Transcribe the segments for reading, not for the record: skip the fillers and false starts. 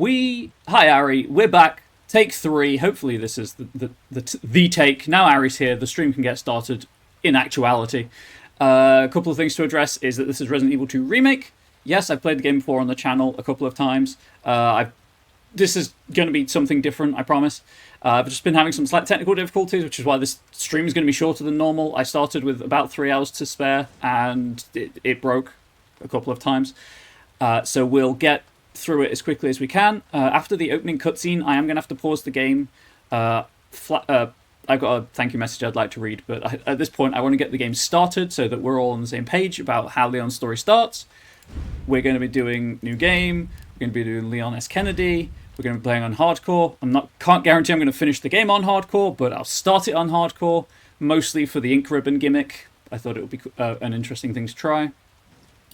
Hi Ari, we're back. Take three. Hopefully this is the take. Now Ari's here. The stream can get started. In actuality, a couple of things to address is that this is Resident Evil 2 remake. Yes, I've played the game before on the channel a couple of times. This is going to be something different, I promise. I've just been having some slight technical difficulties, which is why this stream is going to be shorter than normal. I started with about 3 hours to spare, and it broke a couple of times. So we'll get through it as quickly as we can. After the opening cutscene, I am going to have to pause the game. I've got a thank you message I'd like to read, but at this point I want to get the game started so that we're all on the same page about how Leon's story starts. We're going to be doing new game. We're going to be doing Leon S. Kennedy. We're going to be playing on hardcore. Can't guarantee I'm going to finish the game on hardcore, but I'll start it on hardcore, mostly for the ink ribbon gimmick. I thought it would be an interesting thing to try.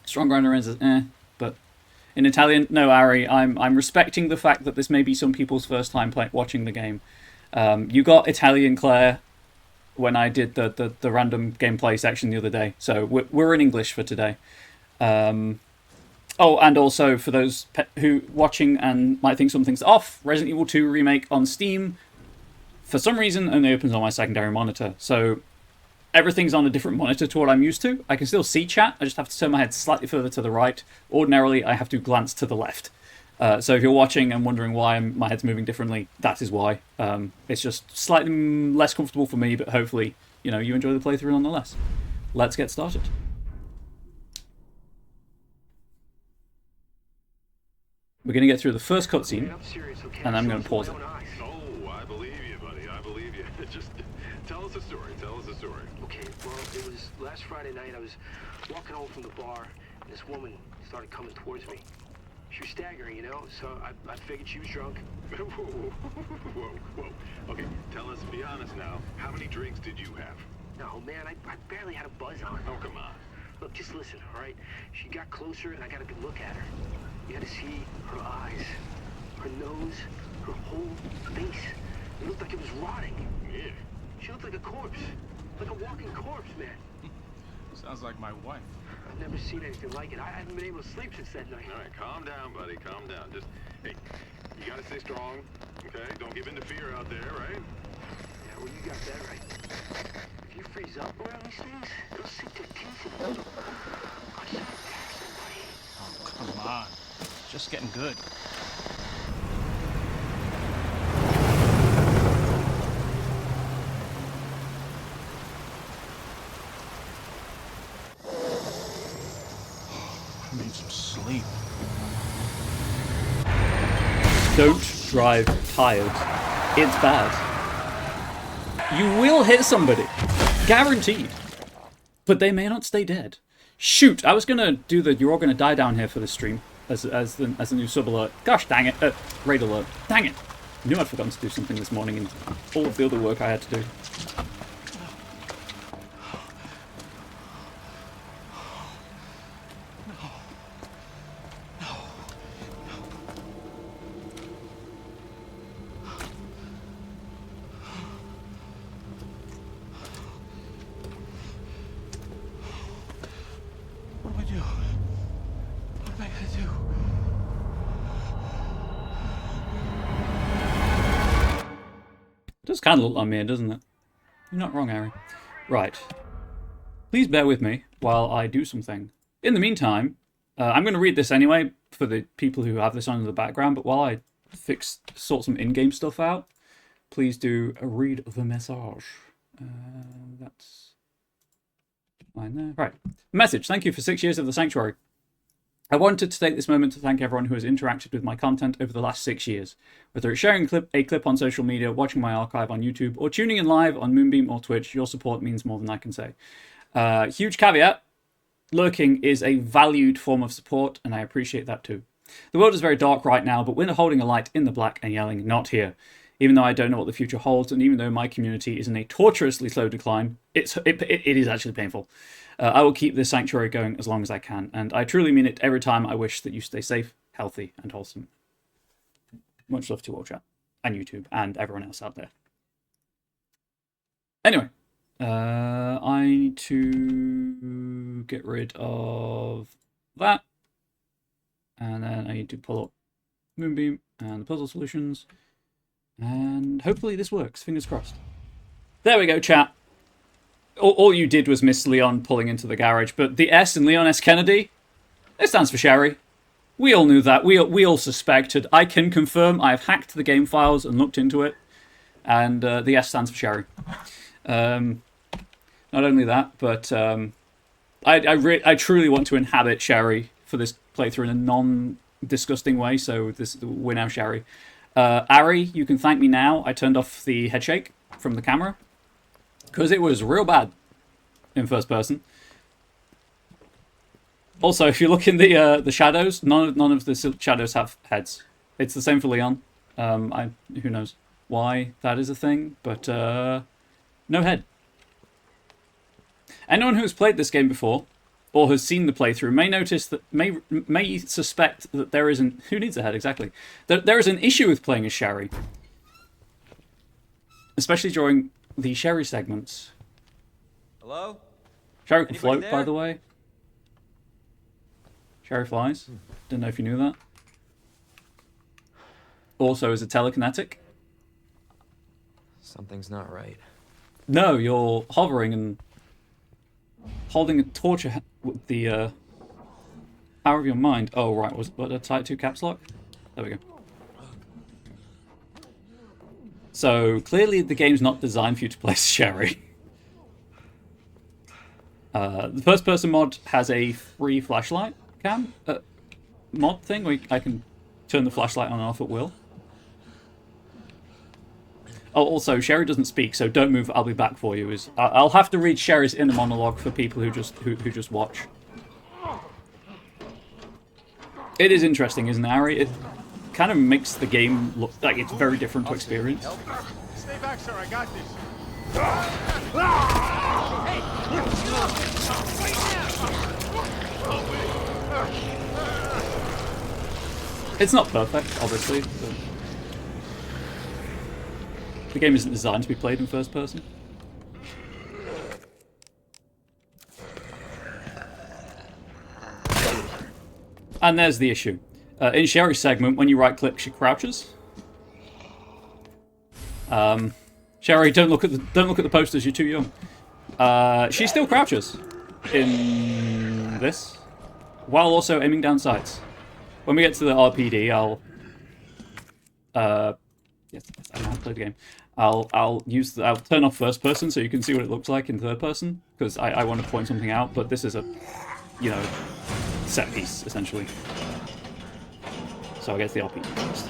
Strong Grinder is but in Italian, no, Ari, I'm respecting the fact that this may be some people's first time watching the game. You got Italian Claire when I did the random gameplay section the other day, so we're in English for today. Oh, and also for those who watching and might think something's off, Resident Evil 2 Remake on Steam, for some reason, only opens on my secondary monitor. So everything's on a different monitor to what I'm used to. I can still see chat, I just have to turn my head slightly further to the right. Ordinarily, I have to glance to the left. So if you're watching and wondering why my head's moving differently, that is why. It's just slightly less comfortable for me, but hopefully, you enjoy the playthrough nonetheless. Let's get started. We're going to get through the first cutscene, and I'm going to pause it. Oh, I believe you, buddy. I believe you. Just tell us a story. Tell us a story. Okay, well, it was last Friday night. I was walking home from the bar, and this woman started coming towards me. She was staggering, so I figured she was drunk. Whoa, whoa, whoa. Okay, tell us, be honest now. How many drinks did you have? No, man, I barely had a buzz on. Oh, come on. Look, just listen, all right? She got closer, and I got a good look at her. You had to see her eyes, her nose, her whole face. It looked like it was rotting. Yeah. She looked like a corpse. Like a walking corpse, man. Sounds like my wife. I've never seen anything like it. I haven't been able to sleep since that night. All right, calm down, buddy. Calm down. Just, hey, you gotta stay strong, okay? Don't give in to fear out there, right? Yeah, well, you got that right. If you freeze up around these things, it'll sink their teeth in you. I said, somebody. Oh, come on. Just getting good. I need some sleep. Don't drive tired. It's bad. You will hit somebody. Guaranteed. But they may not stay dead. Shoot, I was going to do the you're all going to die down here for the stream as the new sub alert. Gosh dang it. Raid alert. Dang it. I knew I'd forgotten to do something this morning and all of the other work I had to do. What do I do? What am I gonna do? It does kind of look like me, doesn't it? You're not wrong, Harry. Right. Please bear with me while I do something. In the meantime, I'm going to read this anyway for the people who have this on in the background, but while I sort some in-game stuff out, please do read the message. That's fine there. Right. Message. Thank you for 6 years of the Sanctuary. I wanted to take this moment to thank everyone who has interacted with my content over the last 6 years. Whether it's sharing a clip on social media, watching my archive on YouTube, or tuning in live on Moonbeam or Twitch, your support means more than I can say. Huge caveat, lurking is a valued form of support, and I appreciate that too. The world is very dark right now, but we're holding a light in the black and yelling, "Not here." Even though I don't know what the future holds, and even though my community is in a tortuously slow decline, it is actually painful. I will keep this sanctuary going as long as I can, and I truly mean it every time. I wish that you stay safe, healthy, and wholesome. Much love to all chat, and YouTube, and everyone else out there. Anyway, I need to get rid of that, and then I need to pull up Moonbeam, and the puzzle solutions. And hopefully this works. Fingers crossed. There we go, chat. All you did was miss Leon pulling into the garage, but the S in Leon S. Kennedy, it stands for Sherry. We all knew that. We all suspected. I can confirm I have hacked the game files and looked into it. And the S stands for Sherry. Not only that, but I truly want to inhabit Sherry for this playthrough in a non-disgusting way, so we're now Sherry. Ari, you can thank me now. I turned off the head shake from the camera, because it was real bad in first person. Also, if you look in the shadows, none of the shadows have heads. It's the same for Leon. Who knows why that is a thing, but no head. Anyone who has played this game before or has seen the playthrough may suspect that there is an who needs a head exactly. There is an issue with playing as Sherry, especially during the Sherry segments. Hello? Sherry can Anybody float, there? by the way. Sherry flies. Didn't know if you knew that. Also is a telekinetic. Something's not right. No, you're hovering and holding a torch with the power of your mind. Oh, right. Was a type 2 caps lock? There we go. So, clearly the game's not designed for you to play as Sherry. The first person mod has a free flashlight cam mod thing where I can turn the flashlight on and off at will. Oh, also, Sherry doesn't speak, so don't move. I'll be back for you. I'll have to read Sherry's inner monologue for people who just watch. It is interesting, isn't it, Harry? It kind of makes the game look like it's very different to experience. Stay back, sir. I got this. It's not perfect, obviously, but the game isn't designed to be played in first person. And there's the issue. In Sherry's segment, when you right-click, she crouches. Sherry, don't look at the posters. You're too young. She still crouches in this, while also aiming down sights. When we get to the RPD, I'll yes, I know how to play the game. I'll turn off first person so you can see what it looks like in third person, because I want to point something out, but this is a, set piece, essentially. So I get to the RPD first.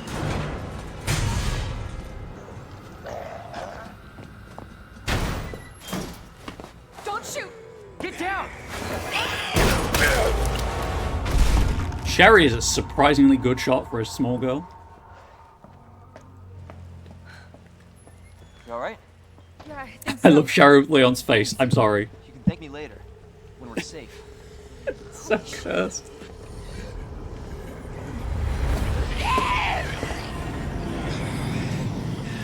Don't shoot! Get down! Sherry is a surprisingly good shot for a small girl. You alright? Yeah, I think I so. love Sherry with Leon's face. I'm sorry. You can thank me later, when we're safe. So cursed.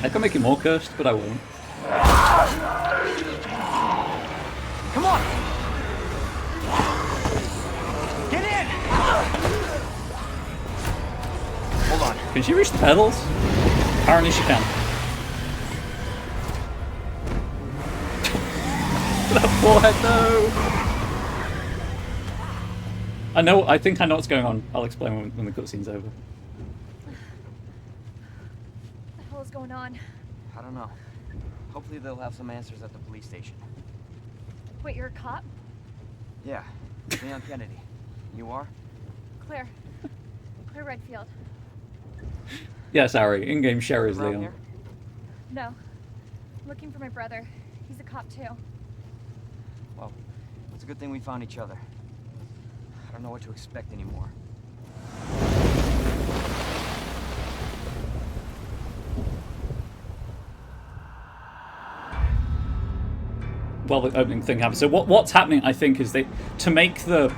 I can make it more cursed, but I won't. Come on! Get in! Hold on. Can she reach the pedals? Apparently she can. That forehead, no! I think I know what's going on. I'll explain when the cutscene's over. What the hell is going on? I don't know. Hopefully they'll have some answers at the police station. Wait, you're a cop? Yeah, Leon Kennedy. You are? Claire. Claire Redfield. Yes, Harry. In-game Sherry's Around Leon. here? No. I'm looking for my brother. He's a cop too. Well, it's a good thing we found each other. I don't know what to expect anymore. Well, the opening thing happens. So what's happening, I think, is to make the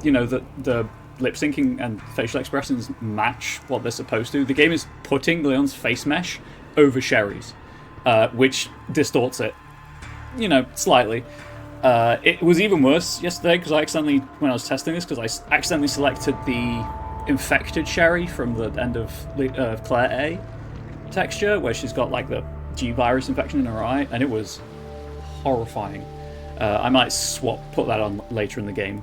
lip syncing and facial expressions match what they're supposed to. The game is putting Leon's face mesh over Sherry's, which distorts it, slightly. It was even worse yesterday because when I was testing this, because I accidentally selected the infected Sherry from the end of Claire A texture, where she's got like the G virus infection in her eye, and it was horrifying. I might put that on later in the game.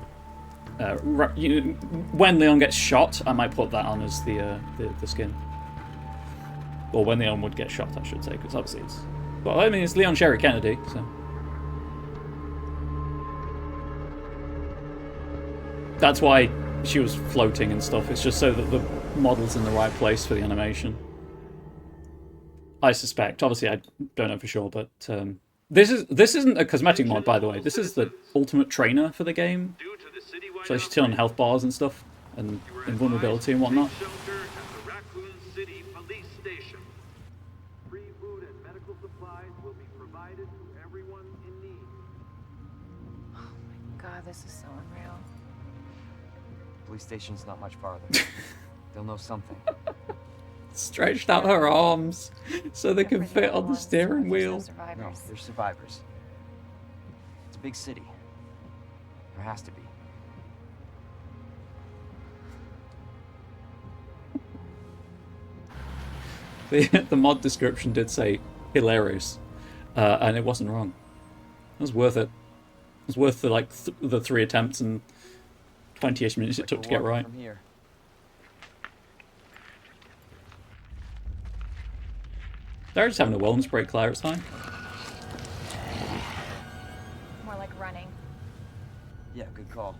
When Leon gets shot, I might put that on as the skin. Or when Leon would get shot, I should say, because obviously it's... Well, I mean, it's Leon Sherry Kennedy, so... That's why she was floating and stuff. It's just so that the model's in the right place for the animation. I suspect. Obviously, I don't know for sure, but... This isn't a cosmetic mod, by the way. This is the ultimate trainer for the game. So you should turn on health bars and stuff, and invulnerability and whatnot. Shelter at the Raccoon City police station. Free food and medical supplies will be provided to everyone in need. God, this is so unreal. Police station's not much farther. They'll know something. Stretched out her arms so they can fit on the steering wheel. No, they're survivors. It's a big city. There has to be. The mod description did say hilarious, and it wasn't wrong. It was worth it. It was worth the the 3 attempts and 20-ish minutes it took to get right. From here. They're just having a wellness break, Claire. It's fine. More like running. Yeah, good call.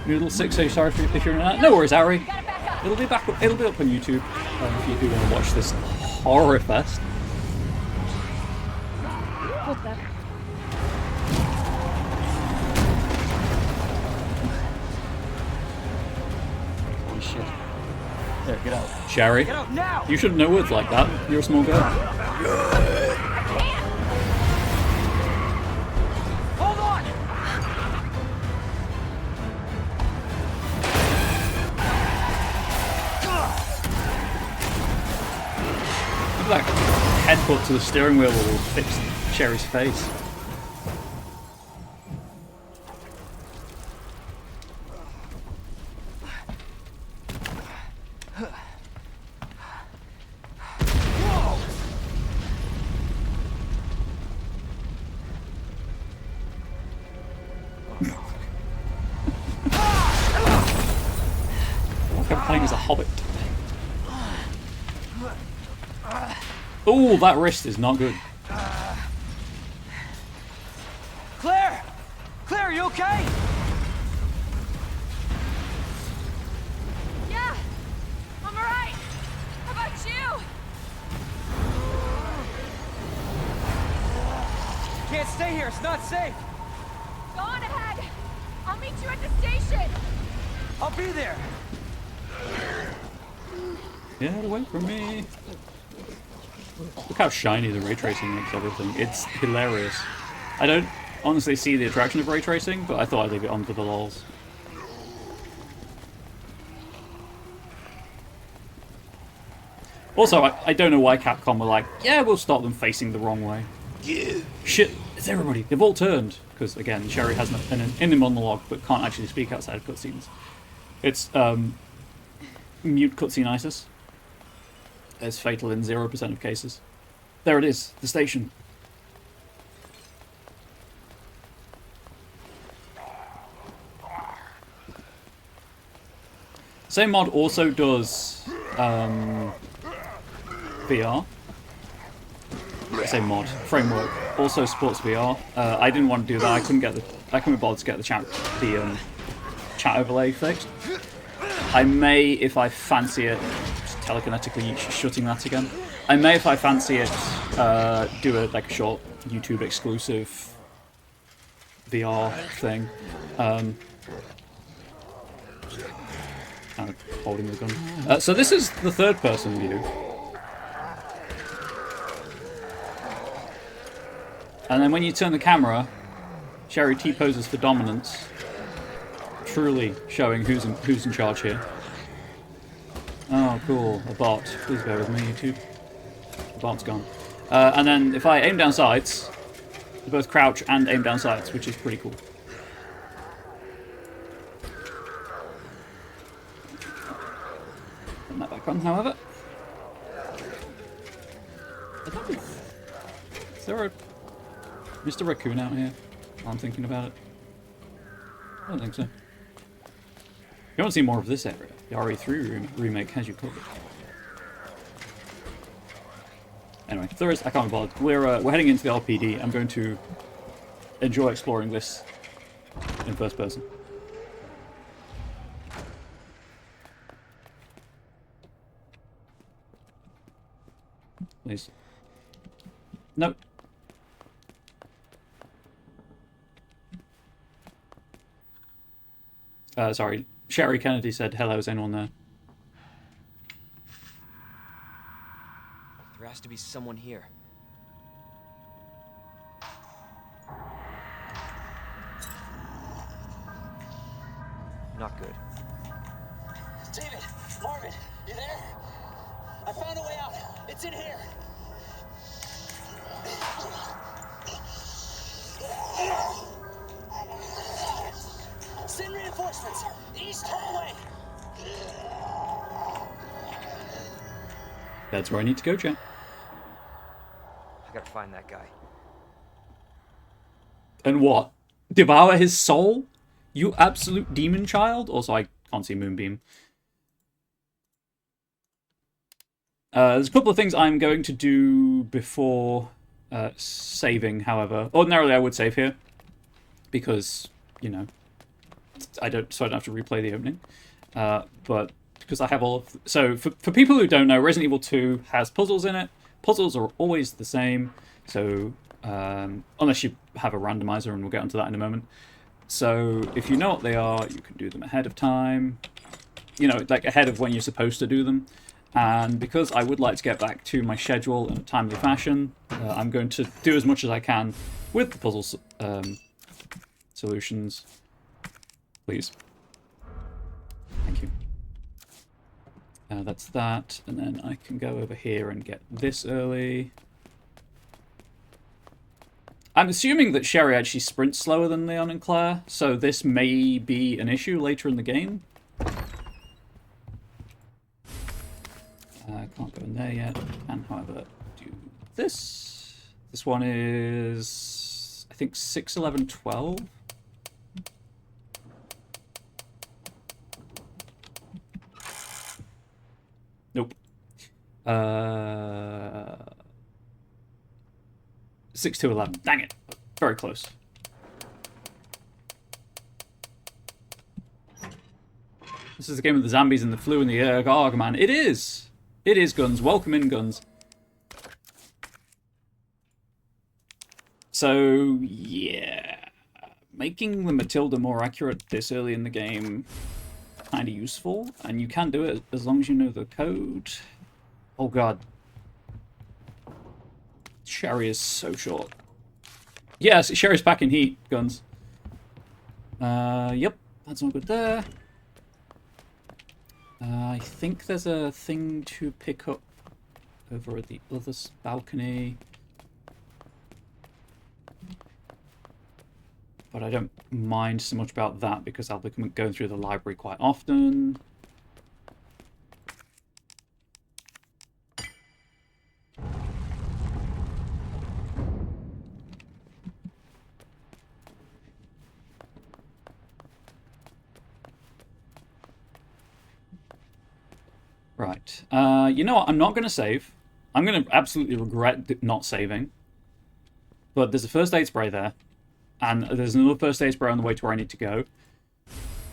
Noodle 6, say sorry if you're not. No worries, Harry. It'll be back. It'll be up on YouTube if you do want to watch this horror fest. What the? Holy shit. There, get out. Sherry, Get out now! you shouldn't know words like that. You're a small girl. Hold on! Look at that headbutt to the steering wheel will fix Sherry's face. I'm playing as a hobbit. Oh, that wrist is not good. Claire! Claire, you okay? Yeah, I'm alright. How about you? Can't stay here, it's not safe. Go on ahead. I'll meet you at the station. I'll be there. Get away from me. Look how shiny the ray tracing makes everything. It's hilarious. I don't honestly see the attraction of ray tracing, but I thought I'd leave it on for the lols. Also, I don't know why Capcom were like, yeah, we'll stop them facing the wrong way. Yeah. Shit, it's everybody. They've all turned. Because, again, Sherry has an inner monologue, but can't actually speak outside of cutscenes. It's mute cutscene-itis. It's fatal in 0% of cases. There it is, the station. Same mod also does VR. Same mod, framework, also supports VR. I didn't want to do that. I couldn't be bothered to get the chat overlay fixed. I may, if I fancy it, just telekinetically shutting that again. I may, if I fancy it, do a short YouTube exclusive VR thing. Kind of holding the gun. So this is the third person view. And then when you turn the camera, Sherry T-poses for dominance, truly showing who's in charge here. Oh, cool, a bot. Please bear with me, YouTube. The bot's gone. And then if I aim down sights, they both crouch and aim down sights, which is pretty cool. on, however. Is there a Mr. Raccoon out here? While I'm thinking about it. I don't think so. If you want to see more of this area, the RE3 remake has you covered. Anyway, if there is, I can't be bothered. We're heading into the LPD. I'm going to enjoy exploring this in first person. Please. Nope. Sorry. Sherry Kennedy said, hello, is anyone there? There has to be someone here. Not good. David, Marvin, you there? I found a way out. It's in here. Send reinforcements. East hallway. That's where I need to go, chat. I gotta find that guy. And what? Devour his soul? You absolute demon child? Also, I can't see Moonbeam. There's a couple of things I'm going to do before saving, however. Ordinarily, I would save here. Because, you know, so I don't have to replay the opening. But because I have all of... So, for people who don't know, Resident Evil 2 has puzzles in it. Puzzles are always the same. So, unless you have a randomizer, and we'll get onto that in a moment. So, if you know what they are, you can do them ahead of time. You know, like ahead of when you're supposed to do them. And because I would like to get back to my schedule in a timely fashion, I'm going to do as much as I can with the puzzle solutions. Please. Thank you. That's that. And then I can go over here and get this early. I'm assuming that Sherry actually sprints slower than Leon and Claire, so this may be an issue later in the game. I can't go in there yet. Can, however, do this. This one is, I think, 6, 11, 12. Nope. 6 to 11. Dang it. Very close. This is the game of the zombies and the flu and the oh man. It is. It is, Guns. Welcome in, Guns. So, yeah. Making the Matilda more accurate this early in the game, kind of useful. And you can do it as long as you know the code. Oh, God. Sherry is so short. Yes, Sherry's back in heat, Guns. Yep. That's not good there. I think there's a thing to pick up over at the other balcony. But I don't mind so much about that because I'll be going through the library quite often. Right. You know what? I'm not going to save. I'm going to absolutely regret not saving. But there's a first aid spray there. And there's another first aid spray on the way to where I need to go.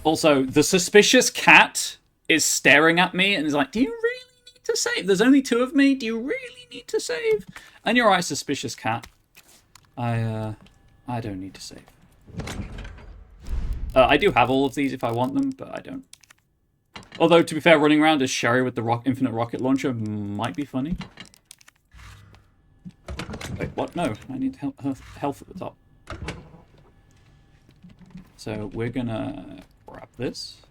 Also, the suspicious cat is staring at me and is like, do you really need to save? There's only 2 of me. Do you really need to save? And you're right, suspicious cat. I don't need to save. I do have all of these if I want them, but I don't. Although, to be fair, running around as Sherry with the infinite rocket launcher might be funny. Wait, what? No, I need health at the top. So we're gonna grab this.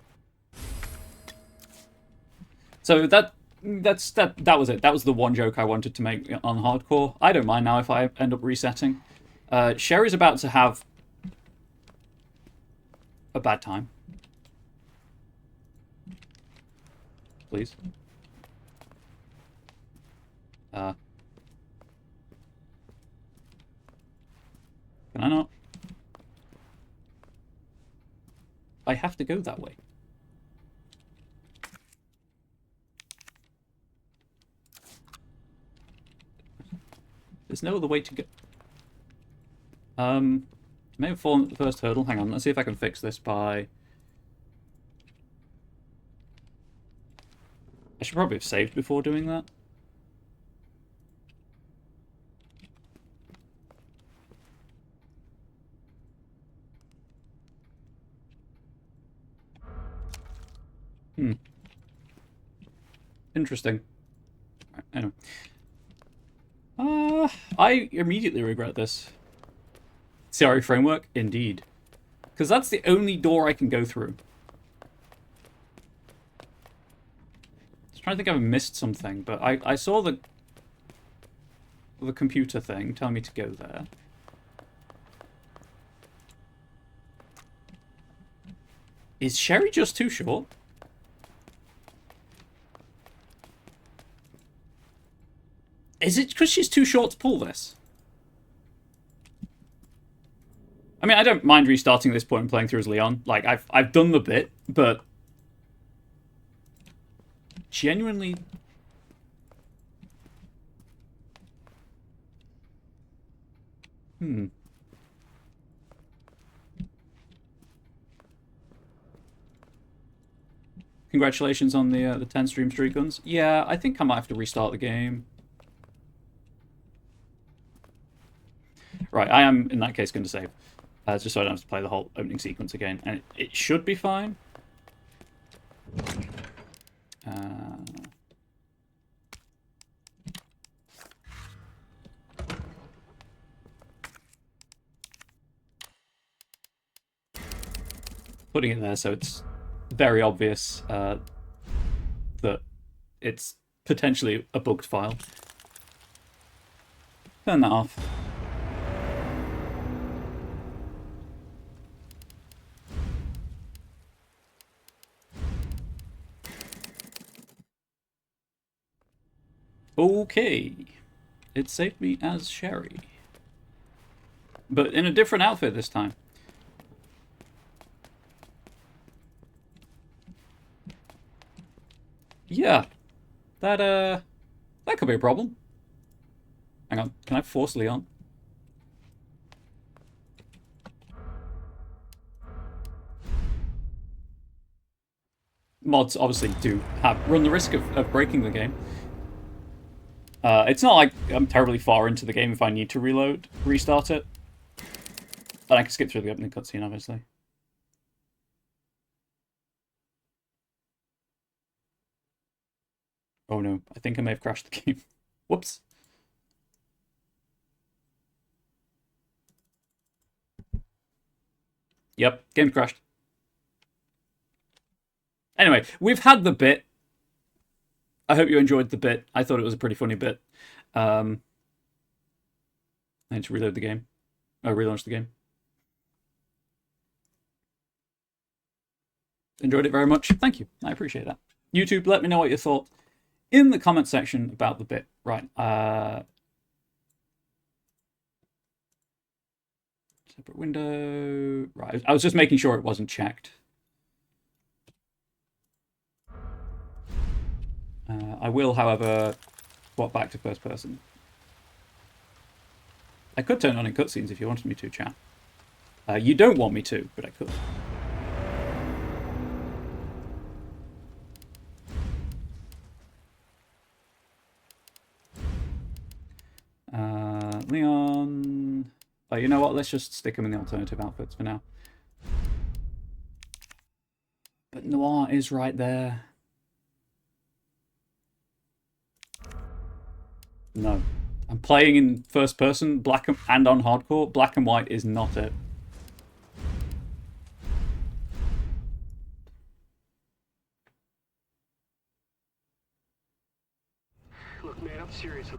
So that was it. That was the one joke I wanted to make on hardcore. I don't mind now if I end up resetting. Sherry's about to have a bad time. Please. Can I not? I have to go that way. There's no other way to go. May have fallen at the first hurdle. Hang on, let's see if I can fix this by... I should probably have saved before doing that. Interesting. Right, anyway. I immediately regret this. CRE framework? Indeed. Because that's the only door I can go through. I was trying to think if I missed something, but I saw the computer thing telling me to go there. Is Sherry just too short? Is it because she's too short to pull this? I mean, I don't mind restarting this point and playing through as Leon. Like, I've done the bit, but... genuinely... Congratulations on the 10 stream streak guns. Yeah, I think I might have to restart the game. Right, I am, in that case, going to save. Just so I don't have to play the whole opening sequence again. And it should be fine. Putting it there so it's very obvious that it's potentially a bugged file. Turn that off. Okay. It saved me as Sherry. But in a different outfit this time. Yeah. That could be a problem. Hang on. Can I force Leon? Mods obviously do run the risk of breaking the game. It's not like I'm terribly far into the game if I need to restart it. But I can skip through the opening cutscene, obviously. Oh no, I think I may have crashed the game. Whoops. Yep, game crashed. Anyway, we've had the bit. I hope you enjoyed the bit. I thought it was a pretty funny bit. I need to reload the game. Oh, relaunch the game. Enjoyed it very much. Thank you. I appreciate that. YouTube, let me know what you thought in the comment section about the bit. Right. Separate window. Right. I was just making sure it wasn't checked. I will, however, swap back to first person. I could turn on in cutscenes if you wanted me to, chat. You don't want me to, but I could. Leon... Oh, you know what? Let's just stick him in the alternative outfits for now. But Noir is right there. No. I'm playing in first person, black and on hardcore. Black and white is not it. Look, man, I'm serious.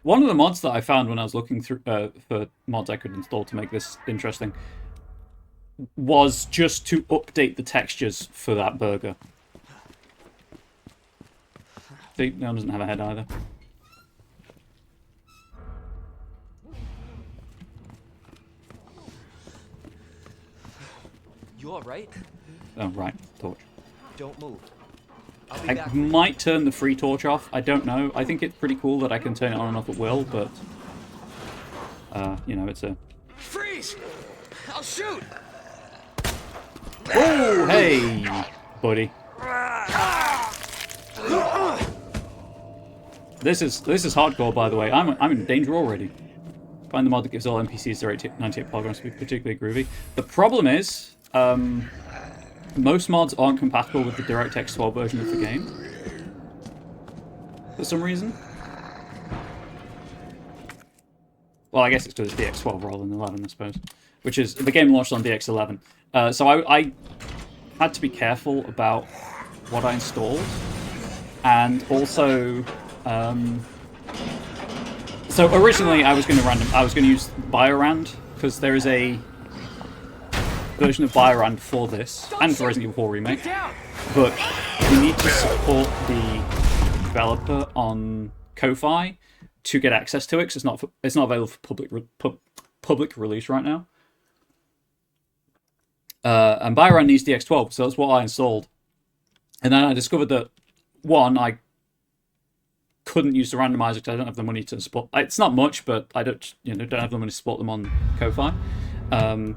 One of the mods that I found when I was looking through for mods I could install to make this interesting was just to update the textures for that burger. See, no one doesn't have a head either. right? Oh, right. Torch. Don't move. I'll be I back. might turn the free torch off. I don't know. I think it's pretty cool that I can turn it on and off at will, but... you know, it's a... Freeze! I'll shoot! Oh, hey, buddy. This is hardcore, by the way. I'm in danger already. Find the mod that gives all NPCs their 98 polygons to be particularly groovy. The problem is, most mods aren't compatible with the DirectX 12 version of the game. For some reason. Well, I guess it's because it's DX12 rather than 11, I suppose. Which is, the game launched on DX11. So I had to be careful about what I installed. And also, so originally I was going to use Biorand, because there is a version of Biorand for this, and for Resident Evil 4 Remake. But you need to support the developer on Ko-Fi to get access to it, because it's not available for public release right now. And Biorand needs DX12, so that's what I installed. And then I discovered that, one, I couldn't use the randomizer because I don't have the money to support. It's not much, but I don't have the money to support them on Ko-Fi. And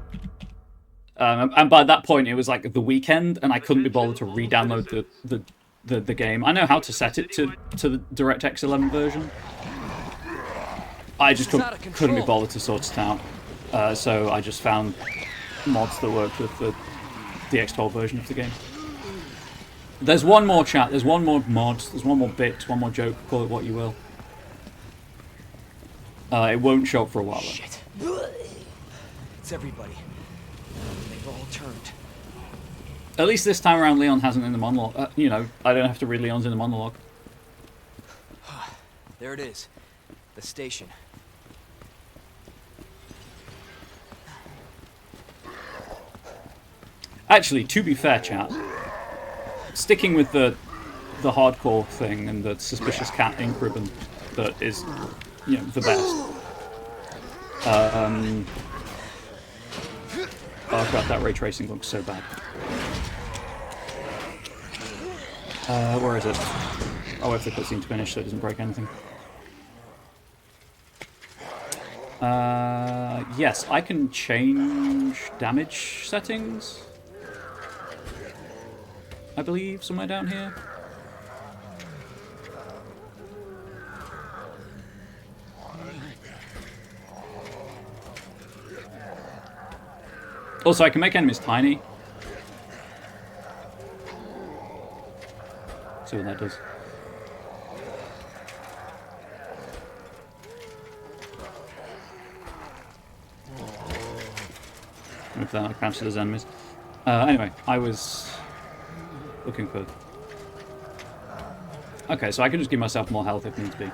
by that point, it was like the weekend, and I couldn't be bothered to re-download the game. I know how to set it to the DirectX 11 version. I just couldn't be bothered to sort it out. So I just found mods that worked with the DX12 version of the game. There's one more chat, there's one more mod, there's one more bit, one more joke, call it what you will. It won't show up for a while though. Shit. It's everybody. They've all turned. At least this time around Leon hasn't in the monologue. You know, I don't have to read Leon's in the monologue. There it is. The station. Actually, to be fair, chat, sticking with the hardcore thing and the suspicious cat ink ribbon that is, you know, the best. Oh god, that ray tracing looks so bad. Where is it? Oh, if the cutscene's finished so it doesn't break anything. Yes, I can change damage settings. I believe, somewhere down here. Also, I can make enemies tiny. See what that does. If that crouches as enemies. Anyway, I was looking for... Okay, so I can just give myself more health if needs be.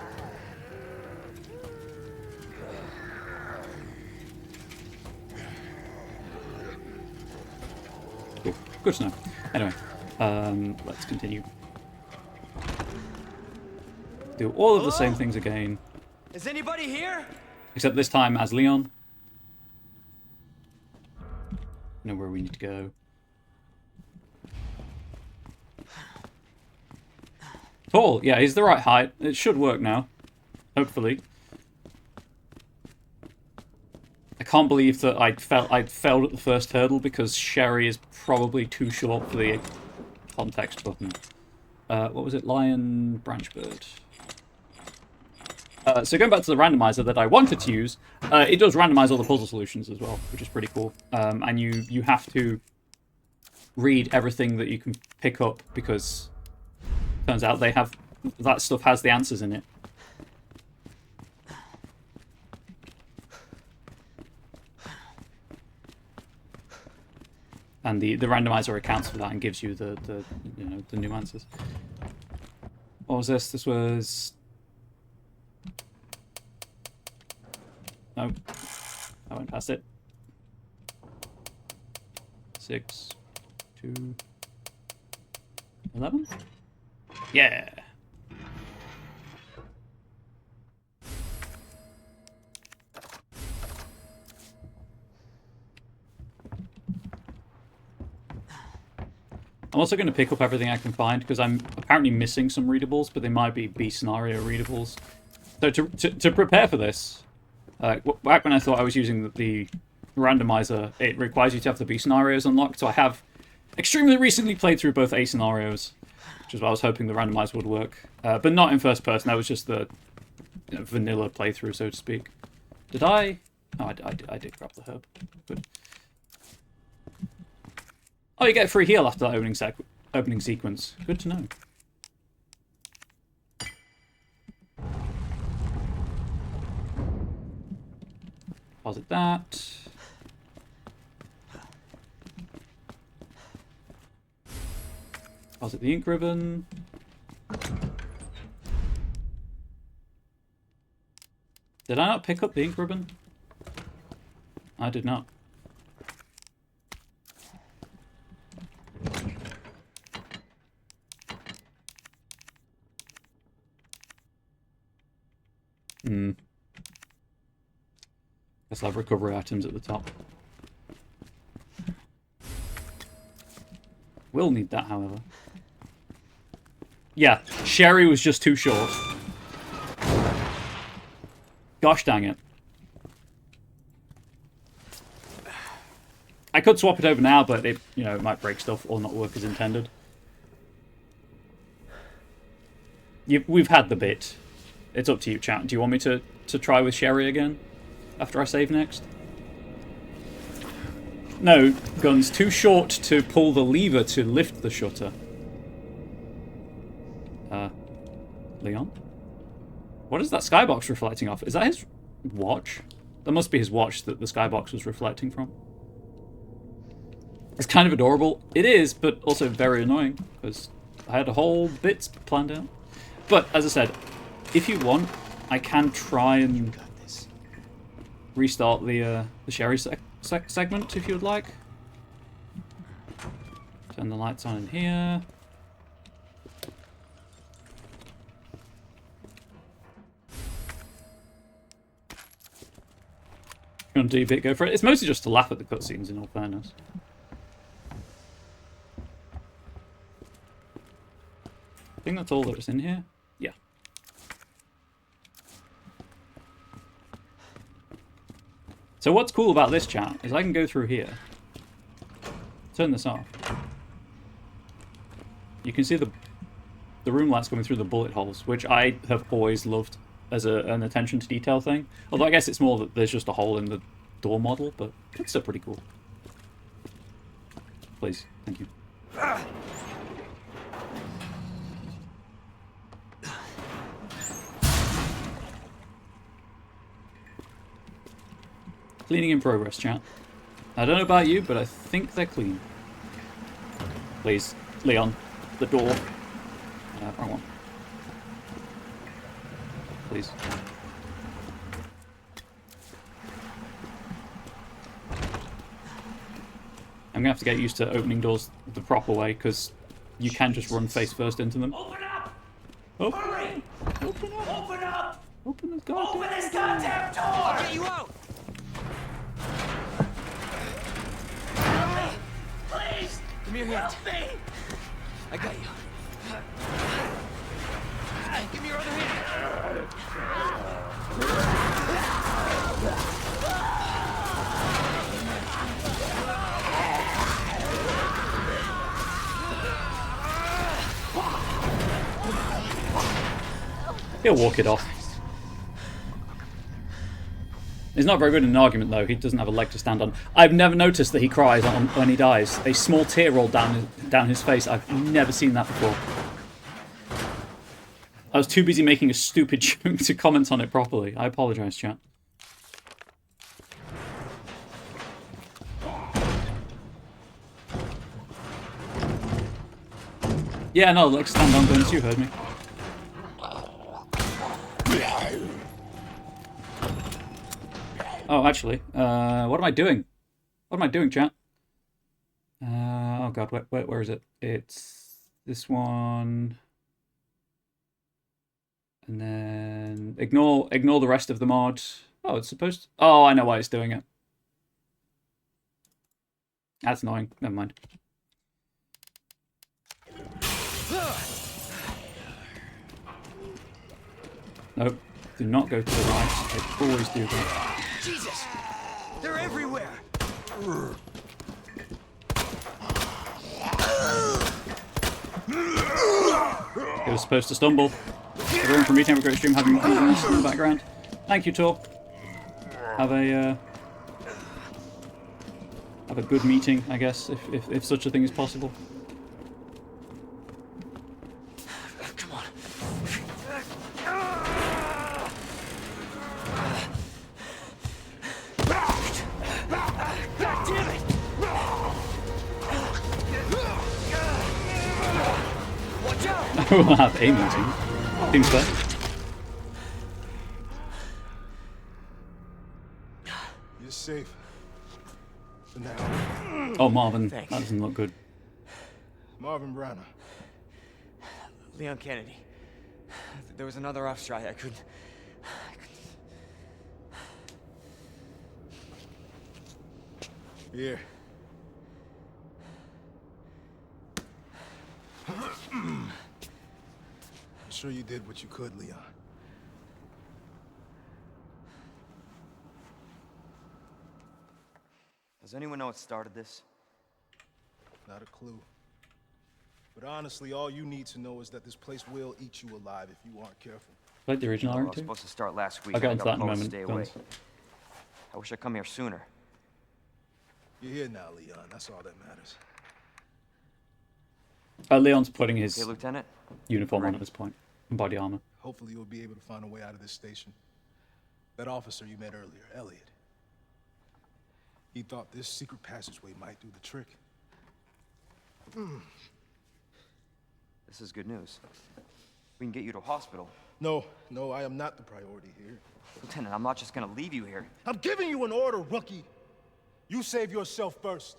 Cool. Good to know. Anyway, let's continue. Do all of the same things again. Is anybody here? Except this time as Leon. Know where we need to go. Tall, yeah, he's the right height. It should work now. Hopefully. I can't believe that I'd failed at the first hurdle because Sherry is probably too short for the context button. What was it? Lion, branch bird. So going back to the randomizer that I wanted to use, it does randomize all the puzzle solutions as well, which is pretty cool. And you have to read everything that you can pick up because turns out that stuff has the answers in it. And the randomizer accounts for that and gives you the new answers. What was this? This was... No. I went past it. 6, 2, 11? Yeah. I'm also going to pick up everything I can find, because I'm apparently missing some readables, but they might be B scenario readables. So to prepare for this, back when I thought I was using the randomizer, it requires you to have the B scenarios unlocked, so I have extremely recently played through both A scenarios, which is why I was hoping the randomizer would work. But not in first person, that was just the vanilla playthrough, so to speak. Did I? Oh, I did grab the herb. Good. Oh, you get a free heal after that opening sequence. Good to know. Deposit that. Deposit the ink ribbon. Did I not pick up the ink ribbon? I did not. Guess I'll have recovery items at the top. We'll need that, however. Yeah, Sherry was just too short. Gosh dang it. I could swap it over now, but it, it might break stuff or not work as intended. We've had the bit. It's up to you, chat. Do you want me to try with Sherry again? After I save next? No, Gun's too short to pull the lever to lift the shutter. Leon? What is that skybox reflecting off? Is that his watch? That must be his watch that the skybox was reflecting from. It's kind of adorable. It is, but also very annoying, because I had a whole bit planned out. But, as I said, if you want, I can try and restart the Sherry segment, if you would like. Turn the lights on in here. You want to do your bit, go for it. It's mostly just to laugh at the cutscenes, in all fairness. I think that's all that's in here. Yeah. So what's cool about this, chat, is I can go through here. Turn this off. You can see the room lights coming through the bullet holes, which I have always loved as an attention to detail thing. Although I guess it's more that there's just a hole in the door model, but it's still pretty cool. Please, thank you. Cleaning in progress, chat. I don't know about you, but I think they're clean. Please, Leon, the door. Wrong one. Please. I'm gonna have to get used to opening doors the proper way, because you can just run face first into them. Open up! Oh. Hurry! Open up! Open up! Open this goddamn Open this door! goddamn door! I'll get you out! Help me! Please! Give me your hand. Help me! I got you. Give me your other hand. He'll walk it off. He's not very good in an argument, though. He doesn't have a leg to stand on. I've never noticed that he cries when he dies. A small tear rolled down his face. I've never seen that before. I was too busy making a stupid joke to comment on it properly. I apologise, chat. Yeah, no, like stand on guns. You heard me. Oh, actually, what am I doing? What am I doing, chat? Oh god, where is it? It's this one. And then ignore the rest of the mod. Oh, it's supposed to... Oh, I know why it's doing it. That's annoying. Never mind. Nope. Do not go to the right. They always do that. Jesus! They're everywhere! It was supposed to stumble. Everyone from Retail Great Stream having moves in the background. Thank you, Tor. Have a good meeting, I guess, if such a thing is possible. Come on. God damn it! Watch out! We'll have a meeting. Seems fair. You're safe. For now. Oh, Marvin. Thanks. That doesn't look good. Marvin Browner. Leon Kennedy. There was another off strike. I couldn't... Here. I'm sure you did what you could, Leon. Does anyone know what started this? Not a clue. But honestly, all you need to know is that this place will eat you alive if you aren't careful. Like the original I was Iron 2? supposed to start last week. I'll get I into got that in a told to moment. stay away. Guns. I wish I'd come here sooner. You're here now, Leon. That's all that matters. Leon's putting his Hey, Lieutenant. uniform on at this point. And body armor. Hopefully you'll be able to find a way out of this station. That officer you met earlier, Elliot. He thought this secret passageway might do the trick. This is good news. We can get you to a hospital. No, I am not the priority here. Lieutenant, I'm not just gonna leave you here. I'm giving you an order, rookie. You save yourself first.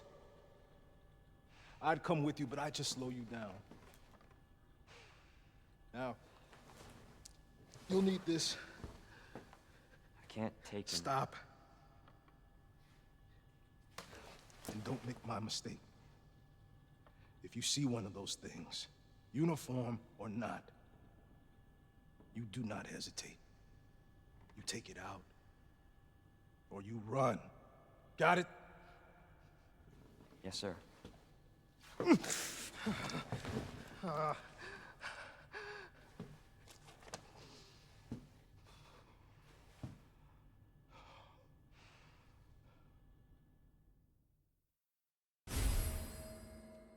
I'd come with you, but I'd just slow you down. Now, you'll need this. I can't take him. Stop. And don't make my mistake. If you see one of those things, uniform or not, you do not hesitate. You take it out, or you run. Got it? Yes, sir.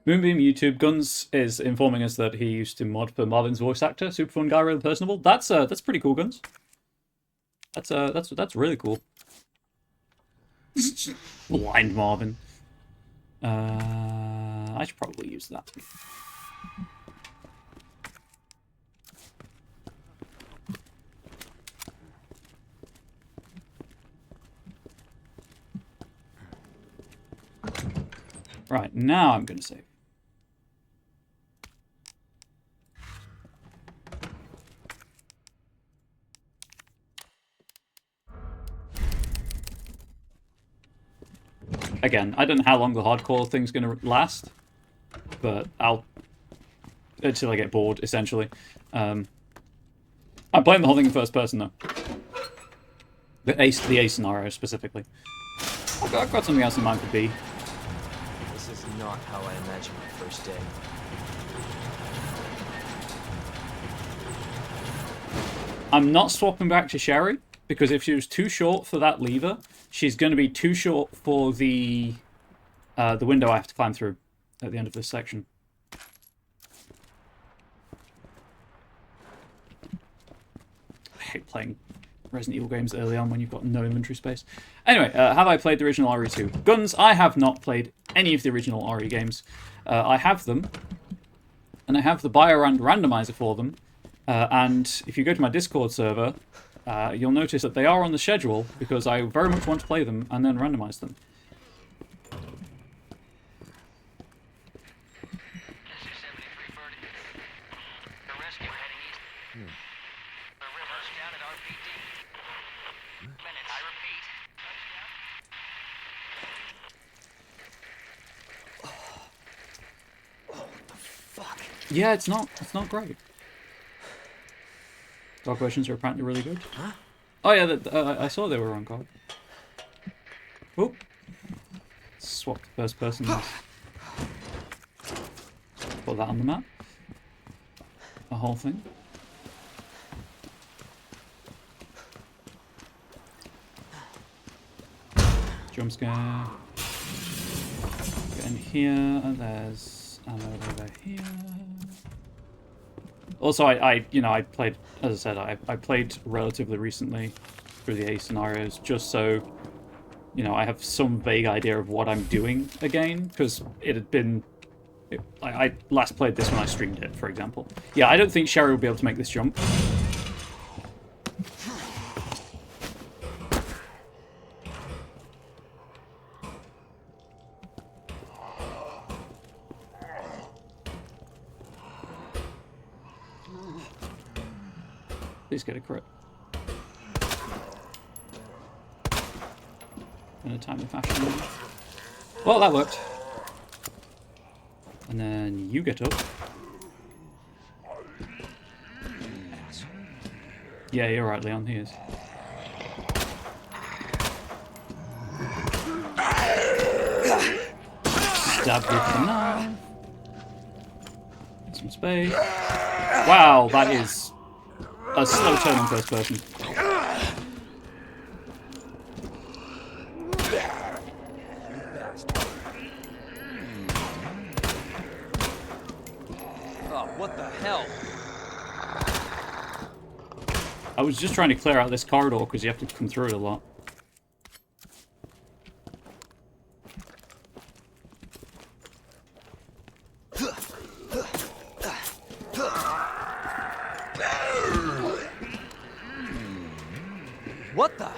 Moonbeam YouTube Guns is informing us that he used to mod for Marvin's voice actor. Super fun guy, really personable. That's pretty cool, Guns. That's really cool. Blind Marvin. I should probably use that. Right, now I'm gonna save. Again, I don't know how long the hardcore thing's gonna last, but until I get bored, essentially. I'm playing the whole thing in first person though. The A scenario specifically. I've got something else in mind for B. This is not how I imagined my first day. I'm not swapping back to Sherry, because if she was too short for that lever, she's going to be too short for the window I have to climb through at the end of this section. I hate playing Resident Evil games early on when you've got no inventory space. Anyway, have I played the original RE2? Guns, I have not played any of the original RE games. I have them, and I have the Biorand randomizer for them. And if you go to my Discord server, you'll notice that they are on the schedule because I very much want to play them and then randomize them. Yeah, it's not great. Dog versions are apparently really good. Huh? Oh yeah, I saw they were on God. Oh. Swap the first person. Put that on the map. The whole thing. Jump scare. Get in here, and there's ammo over here. Also, I played, as I said, I played relatively recently through the A scenarios, just so, I have some vague idea of what I'm doing again, because it had been, I last played this when I streamed it, for example. Yeah, I don't think Sherry will be able to make this jump. Please get a crit. In a timely fashion. Well, that worked. And then you get up. Yeah, you're right, Leon. He is. Stab with the knife. Some space. Wow, that is a slow turn on first person. Oh, what the hell? I was just trying to clear out this corridor because you have to come through it a lot. What the?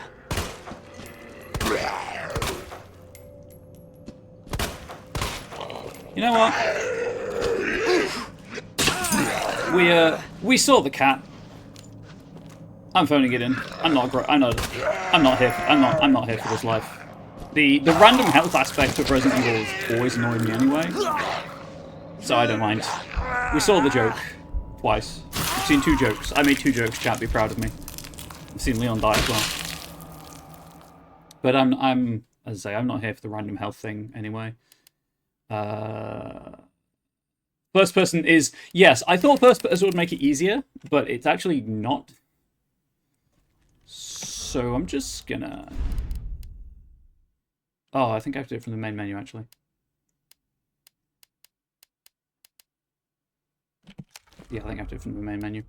You know what? We saw the cat. I'm phoning it in. I'm not here. I'm not here for this life. The random health aspect of Resident Evil has always annoyed me anyway, so I don't mind. We saw the joke twice. We've seen 2 jokes. I made 2 jokes. Chat, be proud of me. I've seen Leon die as well. But I'm as I say, I'm not here for the random health thing anyway. First person is, yes, I thought first person would make it easier, but it's actually not. So I'm just gonna... Oh, I think I have to do it from the main menu, actually. Yeah, I think I have to do it from the main menu.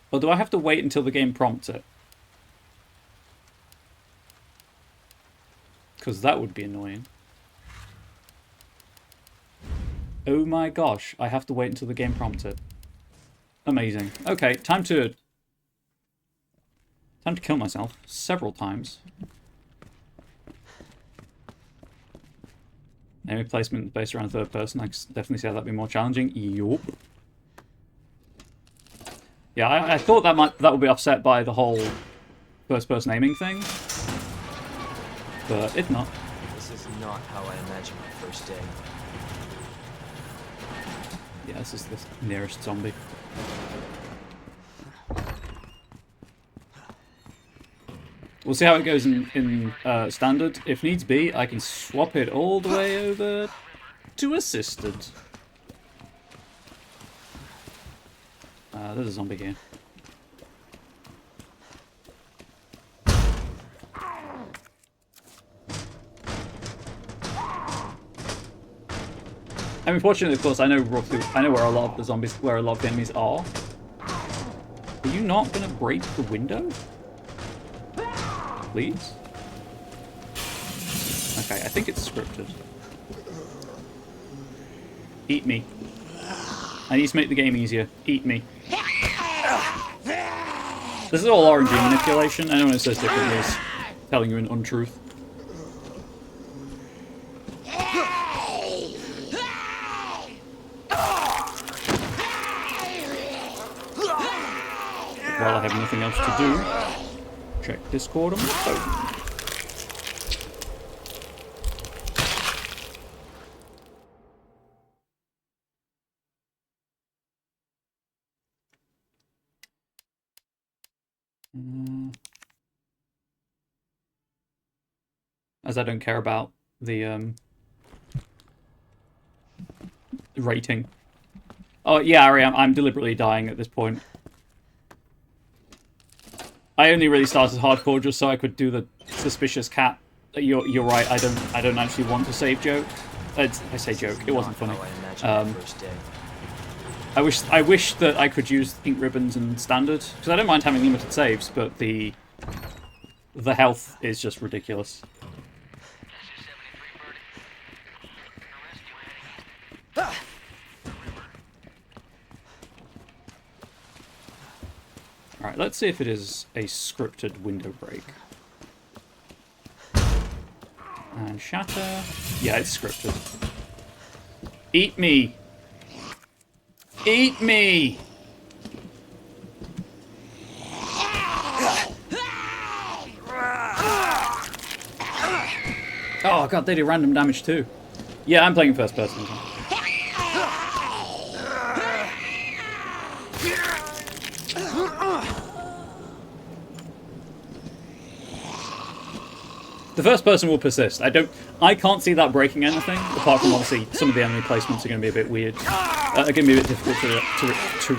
Or do I have to wait until the game prompts it? Because that would be annoying. Oh my gosh, I have to wait until the game prompts it. Amazing. Okay, time to kill myself several times. Enemy placement based around third person. I can definitely see how that'd be more challenging. Yup. Yeah, I thought that would be offset by the whole first-person aiming thing, but if not. This is not how I imagined my first day. Yeah, this is the nearest zombie. We'll see how it goes in standard. If needs be, I can swap it all the way over to assisted. There's a zombie here. I mean, fortunately, of course, I know where a lot of the enemies are. Are you not gonna break the window? Please? Okay, I think it's scripted. Eat me. I need to make the game easier. Eat me. This is all RNG manipulation. I know when it says differently, it's telling you an untruth. While I have nothing else to do, check Discord on my phone. As I don't care about the rating. Oh yeah, Ari, I'm deliberately dying at this point. I only really started hardcore just so I could do the suspicious cat. You're right. I don't actually want to save joke. I say joke. It wasn't funny. I wish that I could use ink ribbons and standard because I don't mind having limited saves, but the health is just ridiculous. Alright, let's see if it is a scripted window break. And shatter. Yeah, it's scripted. Eat me! Eat me! Oh god, they do random damage too. Yeah, I'm playing first person. The first person will persist. I can't see that breaking anything, apart from obviously some of the enemy placements are going to be a bit weird. Are going to be a bit difficult to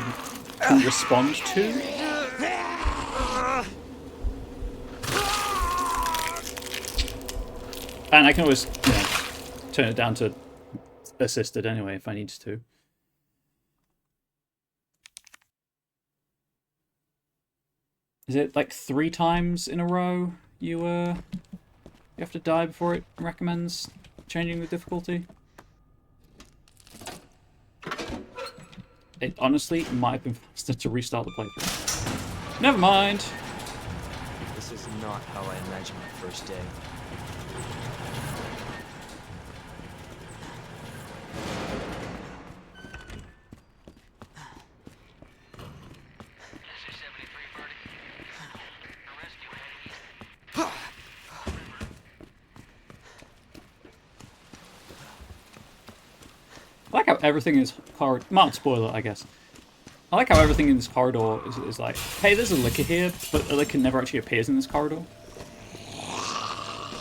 respond to. And I can always, turn it down to assisted anyway if I need to. Is it like 3 times in a row you have to die before it recommends changing the difficulty? It honestly might have been faster to restart the playthrough. Never mind. This is not how I imagined my first day. I like how everything is corridor. Mild spoiler, I guess. I like how everything in this corridor is like, hey, there's a liquor here, but a liquor never actually appears in this corridor.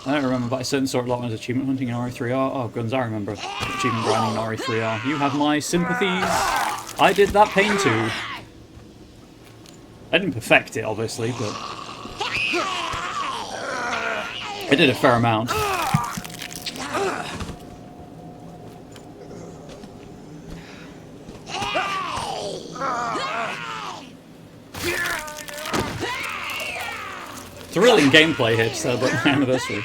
I don't remember, but I certainly saw a lot of achievement hunting in RE3R. Oh, guns, I remember achievement grinding in RE3R. You have my sympathies. I did that pain too. I didn't perfect it, obviously, but I did a fair amount. Thrilling gameplay here to celebrate my anniversary.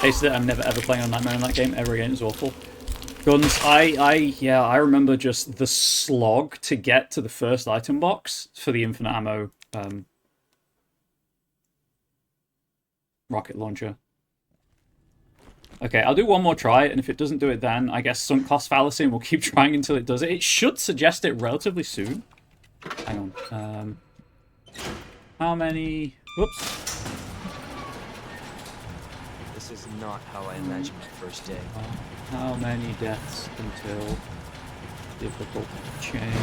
Tasted it, I'm never ever playing on Nightmare in that game ever again, it's awful. Guns, I remember just the slog to get to the first item box for the infinite ammo rocket launcher. Okay, I'll do one more try, and if it doesn't do it then, I guess sunk cost fallacy, and we'll keep trying until it does it. It should suggest it relatively soon. Hang on. How many... Whoops. This is not how I imagined my first day. How many deaths until difficult change?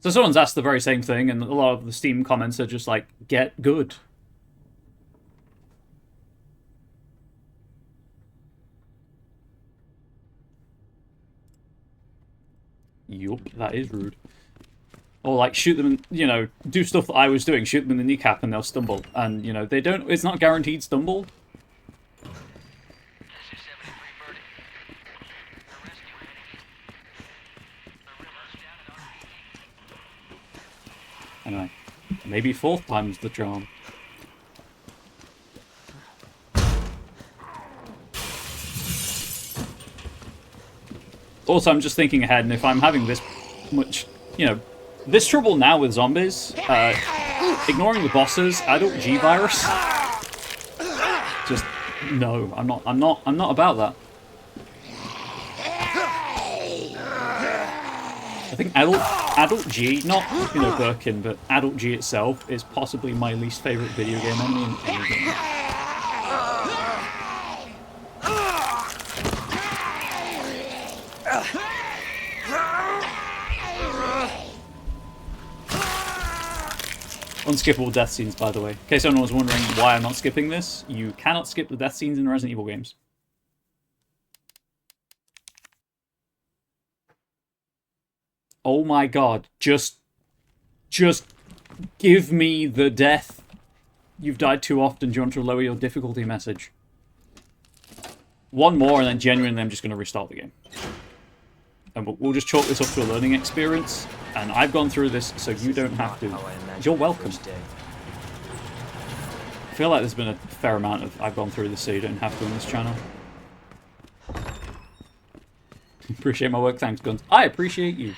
So someone's asked the very same thing, and a lot of the Steam comments are just like, get good. Yup, that is rude. Or like shoot them and, do stuff that I was doing, shoot them in the kneecap and they'll stumble. And, they don't, it's not guaranteed stumble. Anyway, maybe 4th time's the charm. Also, I'm just thinking ahead, and if I'm having this much, this trouble now with zombies, ignoring the bosses, adult G virus, just no, I'm not about that. I think adult G, not Birkin, but adult G itself is possibly my least favorite video game enemy in any game. Unskippable death scenes, by the way. In case anyone was wondering why I'm not skipping this, you cannot skip the death scenes in Resident Evil games. Oh my god, just give me the death. You've died too often. Do you want to lower your difficulty message? One more and then genuinely I'm just going to restart the game. And we'll just chalk this up to a learning experience. And I've gone through this, so you don't have to. You're welcome. I feel like there's been a fair amount of I've gone through this, so you don't have to on this channel. Appreciate my work, thanks, Guns. I appreciate you.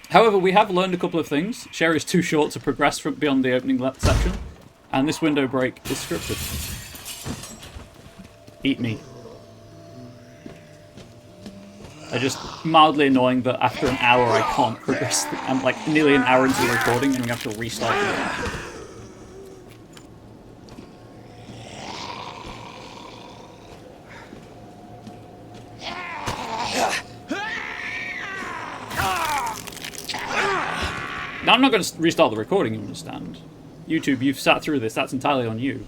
However, we have learned a couple of things. Sherry's too short to progress from beyond the opening section. And this window break is scripted. Eat me. They're just mildly annoying that after an hour I can't progress. I'm like nearly an hour into the recording and we have to restart it. Now, I'm not going to restart the recording, you understand. YouTube, you've sat through this. That's entirely on you.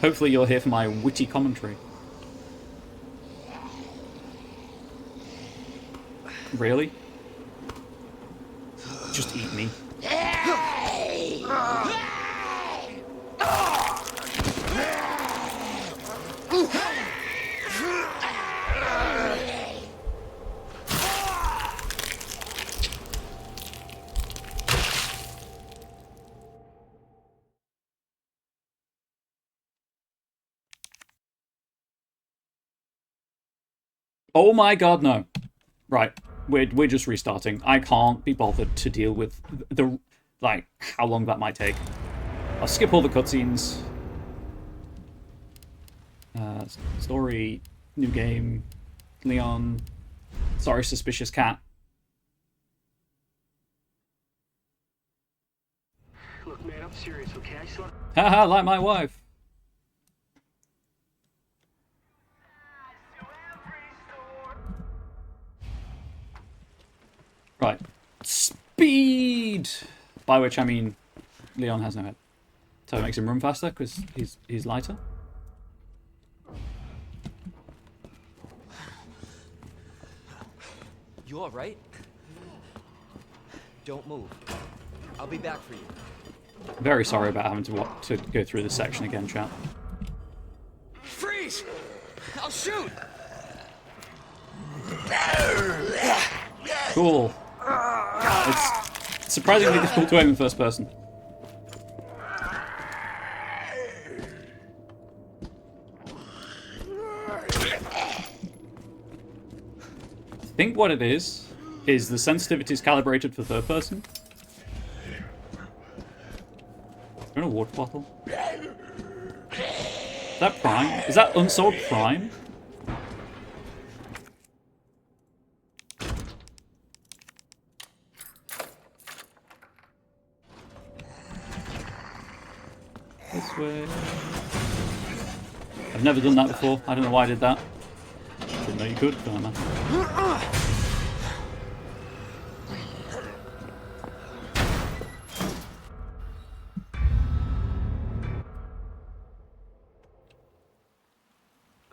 Hopefully you're here for my witty commentary. Really? Just eat me. Oh my god, no. Right, we're just restarting. I can't be bothered to deal with the like how long that might take. I'll skip all the cutscenes. Story, new game, Leon. Sorry, suspicious cat. Look, man, I'm serious, okay? I saw. Haha, like my wife. Right. Speed! By which I mean Leon has no head. So it makes him run faster because he's lighter. You all right? Don't move. I'll be back for you. Very sorry about having to go through this section again, chat. Freeze! I'll shoot! Cool. It's surprisingly difficult to aim in first person. I think what it is the sensitivity is calibrated for third person. Is there a water bottle? Is that Prime? Is that unsold Prime? This way. I've never done that before. I don't know why I did that. Didn't know you could, but man.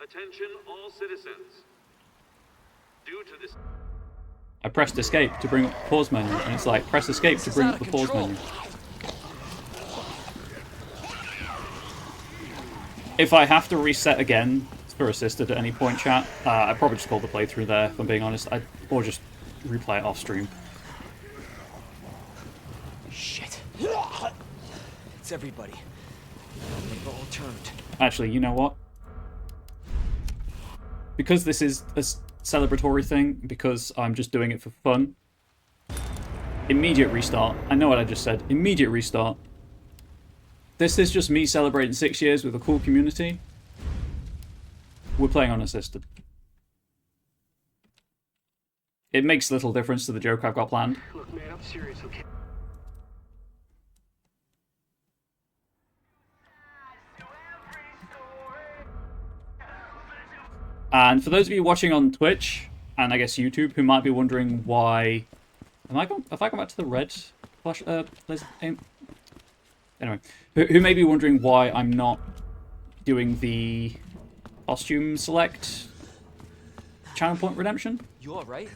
Attention all citizens. Due to this... I pressed escape to bring up the pause menu, and it's like, press escape to bring up the pause menu. If I have to reset again for assisted at any point, chat, I'd probably just call the playthrough there, if I'm being honest. Or just replay it off stream. Shit. It's everybody. They've all turned. Actually, you know what? Because this is a celebratory thing, because I'm just doing it for fun, immediate restart. I know what I just said. Immediate restart. This is just me celebrating 6 years with a cool community. We're playing unassisted. It makes little difference to the joke I've got planned. Look, man, I'm serious, okay? And for those of you watching on Twitch, and I guess YouTube, who might be wondering why... Have I gone back to the red flash? Laser aim? Anyway, who may be wondering why I'm not doing the costume select channel point redemption? You alright?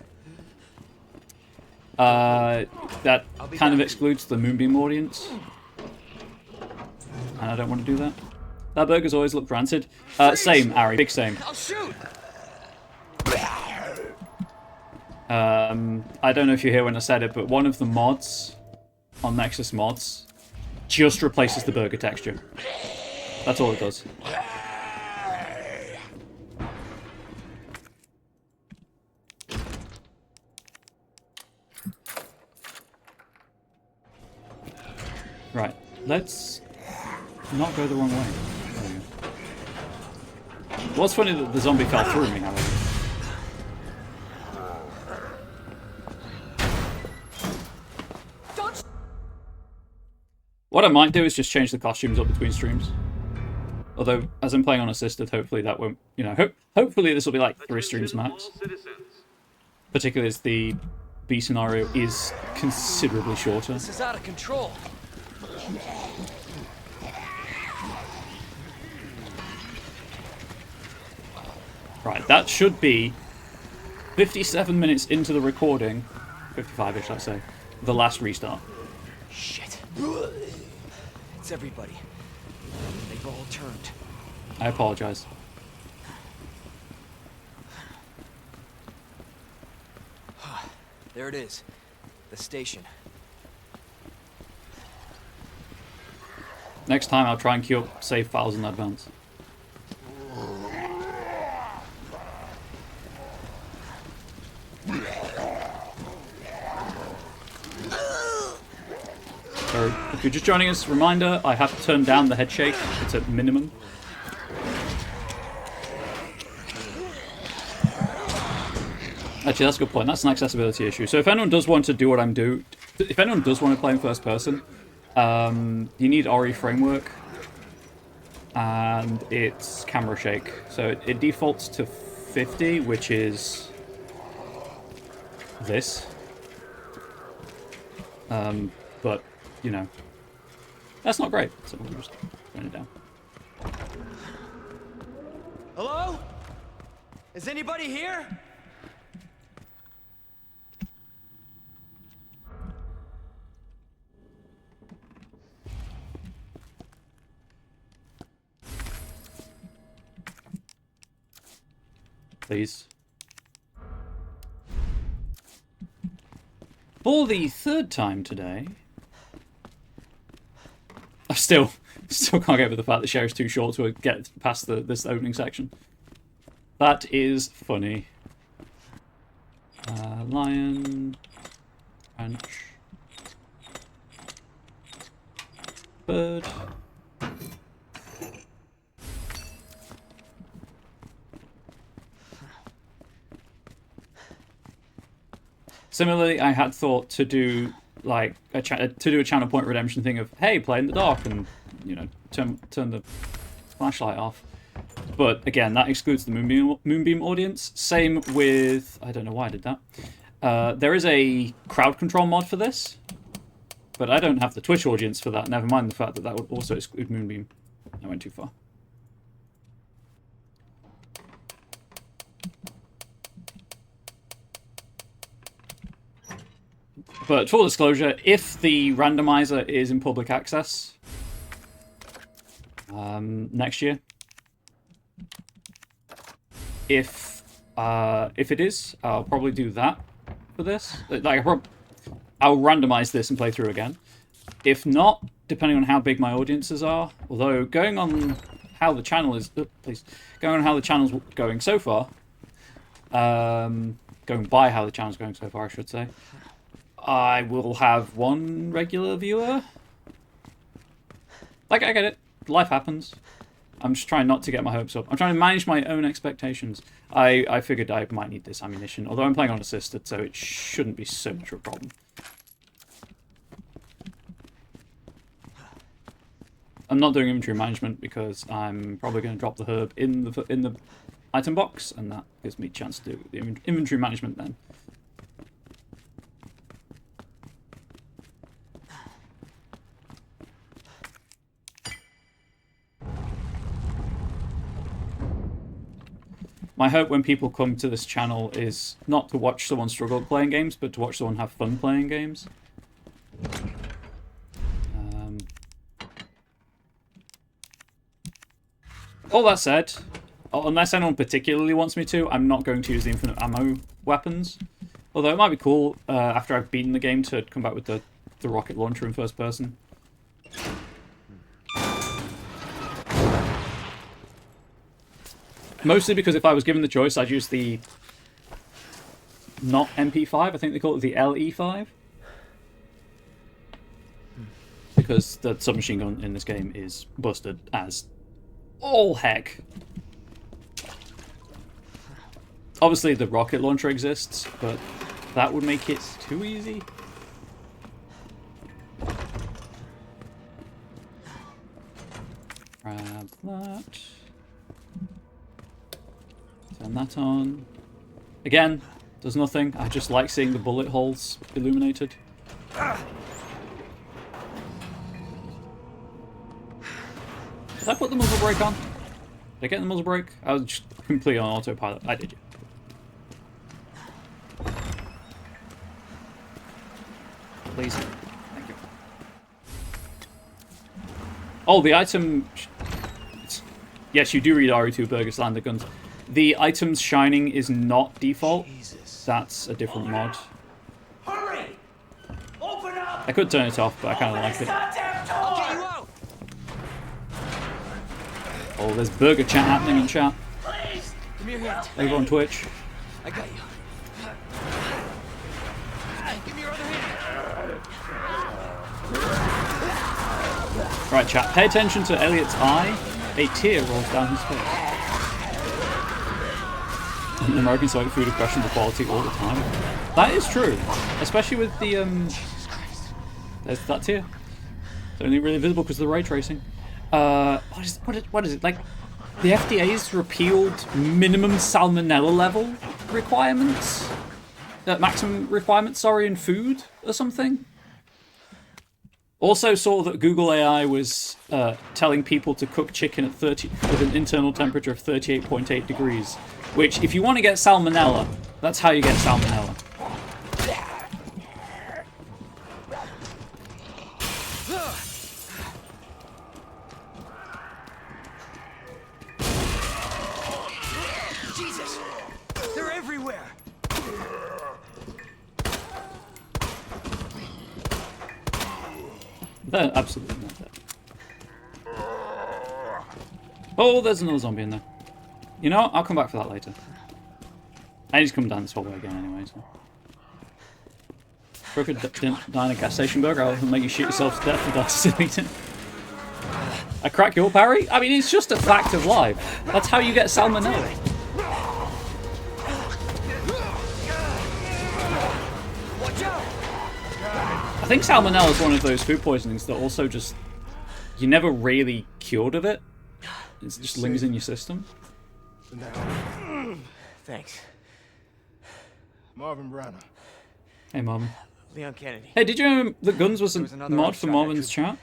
That kind of excludes the Moonbeam audience. And I don't want to do that. That burger's always looked rancid. Same, Ari. Big same. I'll shoot! I don't know if you hear when I said it, but one of the mods on Nexus Mods just replaces the burger texture. That's all it does. Right, let's not go the wrong way. What's funny that the zombie fell through me, however. What I might do is just change the costumes up between streams. Although, as I'm playing on assisted, hopefully that won't, you know, hopefully this will be like 3 streams max. Particularly as the B scenario is considerably shorter. This is out of control. Right, that should be 57 minutes into the recording, 55-ish, let's say, the last restart. Shit. It's everybody. They've all turned. I apologize. There it is. The station. Next time I'll try and queue up save files in advance. So, if you're just joining us, reminder, I have to turn down the head shake. It's at minimum. Actually, that's a good point. That's an accessibility issue. So if anyone does want to do what I'm doing, if anyone does want to play in first person, you need Ori framework, and it's camera shake. So it defaults to 50, which is this. But, you know, that's not great. So we'll just turn it down. Hello? Is anybody here? Please. For the 3rd time today, I still can't get over the fact that Sherry's too short to get past this opening section. That is funny. Lion, ranch, bird. Similarly, I had thought to do like a channel point redemption thing of, hey, play in the dark and, you know, turn the flashlight off. But again, that excludes the Moonbeam audience. Same with, I don't know why I did that. There is a crowd control mod for this, but I don't have the Twitch audience for that. Never mind the fact that that would also exclude Moonbeam. I went too far. But full disclosure, if the randomizer is in public access next year, if it is, I'll probably do that for this. Like, I'll randomize this and play through again. If not, depending on how big my audiences are, although going on how the channel is, going on how the channel's going so far, going by how the channel's going so far, I should say. I will have 1 regular viewer. Like, I get it. Life happens. I'm just trying not to get my hopes up. I'm trying to manage my own expectations. I figured I might need this ammunition, although I'm playing on assisted, so it shouldn't be so much of a problem. I'm not doing inventory management because I'm probably going to drop the herb in the item box, and that gives me a chance to do the inventory management then. My hope when people come to this channel is not to watch someone struggle playing games, but to watch someone have fun playing games. All that said, unless anyone particularly wants me to, I'm not going to use the infinite ammo weapons. Although it might be cool after I've beaten the game to come back with the rocket launcher in first person. Mostly because if I was given the choice, I'd use the not MP5, I think they call it the LE5. Because the submachine gun in this game is busted as all heck. Obviously the rocket launcher exists, but that would make it too easy. Grab that. Turn that on. Again, does nothing. I just like seeing the bullet holes illuminated. Did I put the muzzle brake on? Did I get the muzzle brake? I was just completely on autopilot. I did. Please. Thank you. Oh, the item... Yes, you do read RE2 Burgess Lander Guns. The item's shining is not default. Jesus. That's a different mod. Hurry! Open up! I could turn it off, but I kind of like it. Goddamn door! Get you out! Oh, there's burger chat happening in chat. Please! Give me your hand. Over on Twitch. I got you. Give me your other hand. Right, chat. Pay attention to Elliot's eye. A tear rolls down his face. In American soil food questions the quality all the time. That is true, especially with the there's that tear. It's only really visible because of the ray tracing. What is it like? The FDA's repealed minimum salmonella level requirements, maximum requirements. Sorry, in food or something. Also saw that Google AI was telling people to cook chicken at with an internal temperature of 38.8 degrees. Which, if you want to get salmonella, that's how you get salmonella. Jesus! They're everywhere! They're absolutely not dead. Oh, there's another zombie in there. You know what? I'll come back for that later. I need to come down this whole way again anyway, so. Crooked dine a gas station burger, I'll make you shoot yourself to death with that silly tin. I crack your parry? I mean, it's just a fact of life. That's how you get salmonella. Watch out! I think salmonella is one of those food poisonings that also just... You're never really cured of it. It just lingers in your system. Thanks. Marvin Branner. Hey, Marvin. Leon Kennedy. Hey, did you know that Guns was a another mod for upshot Marvin's there, chat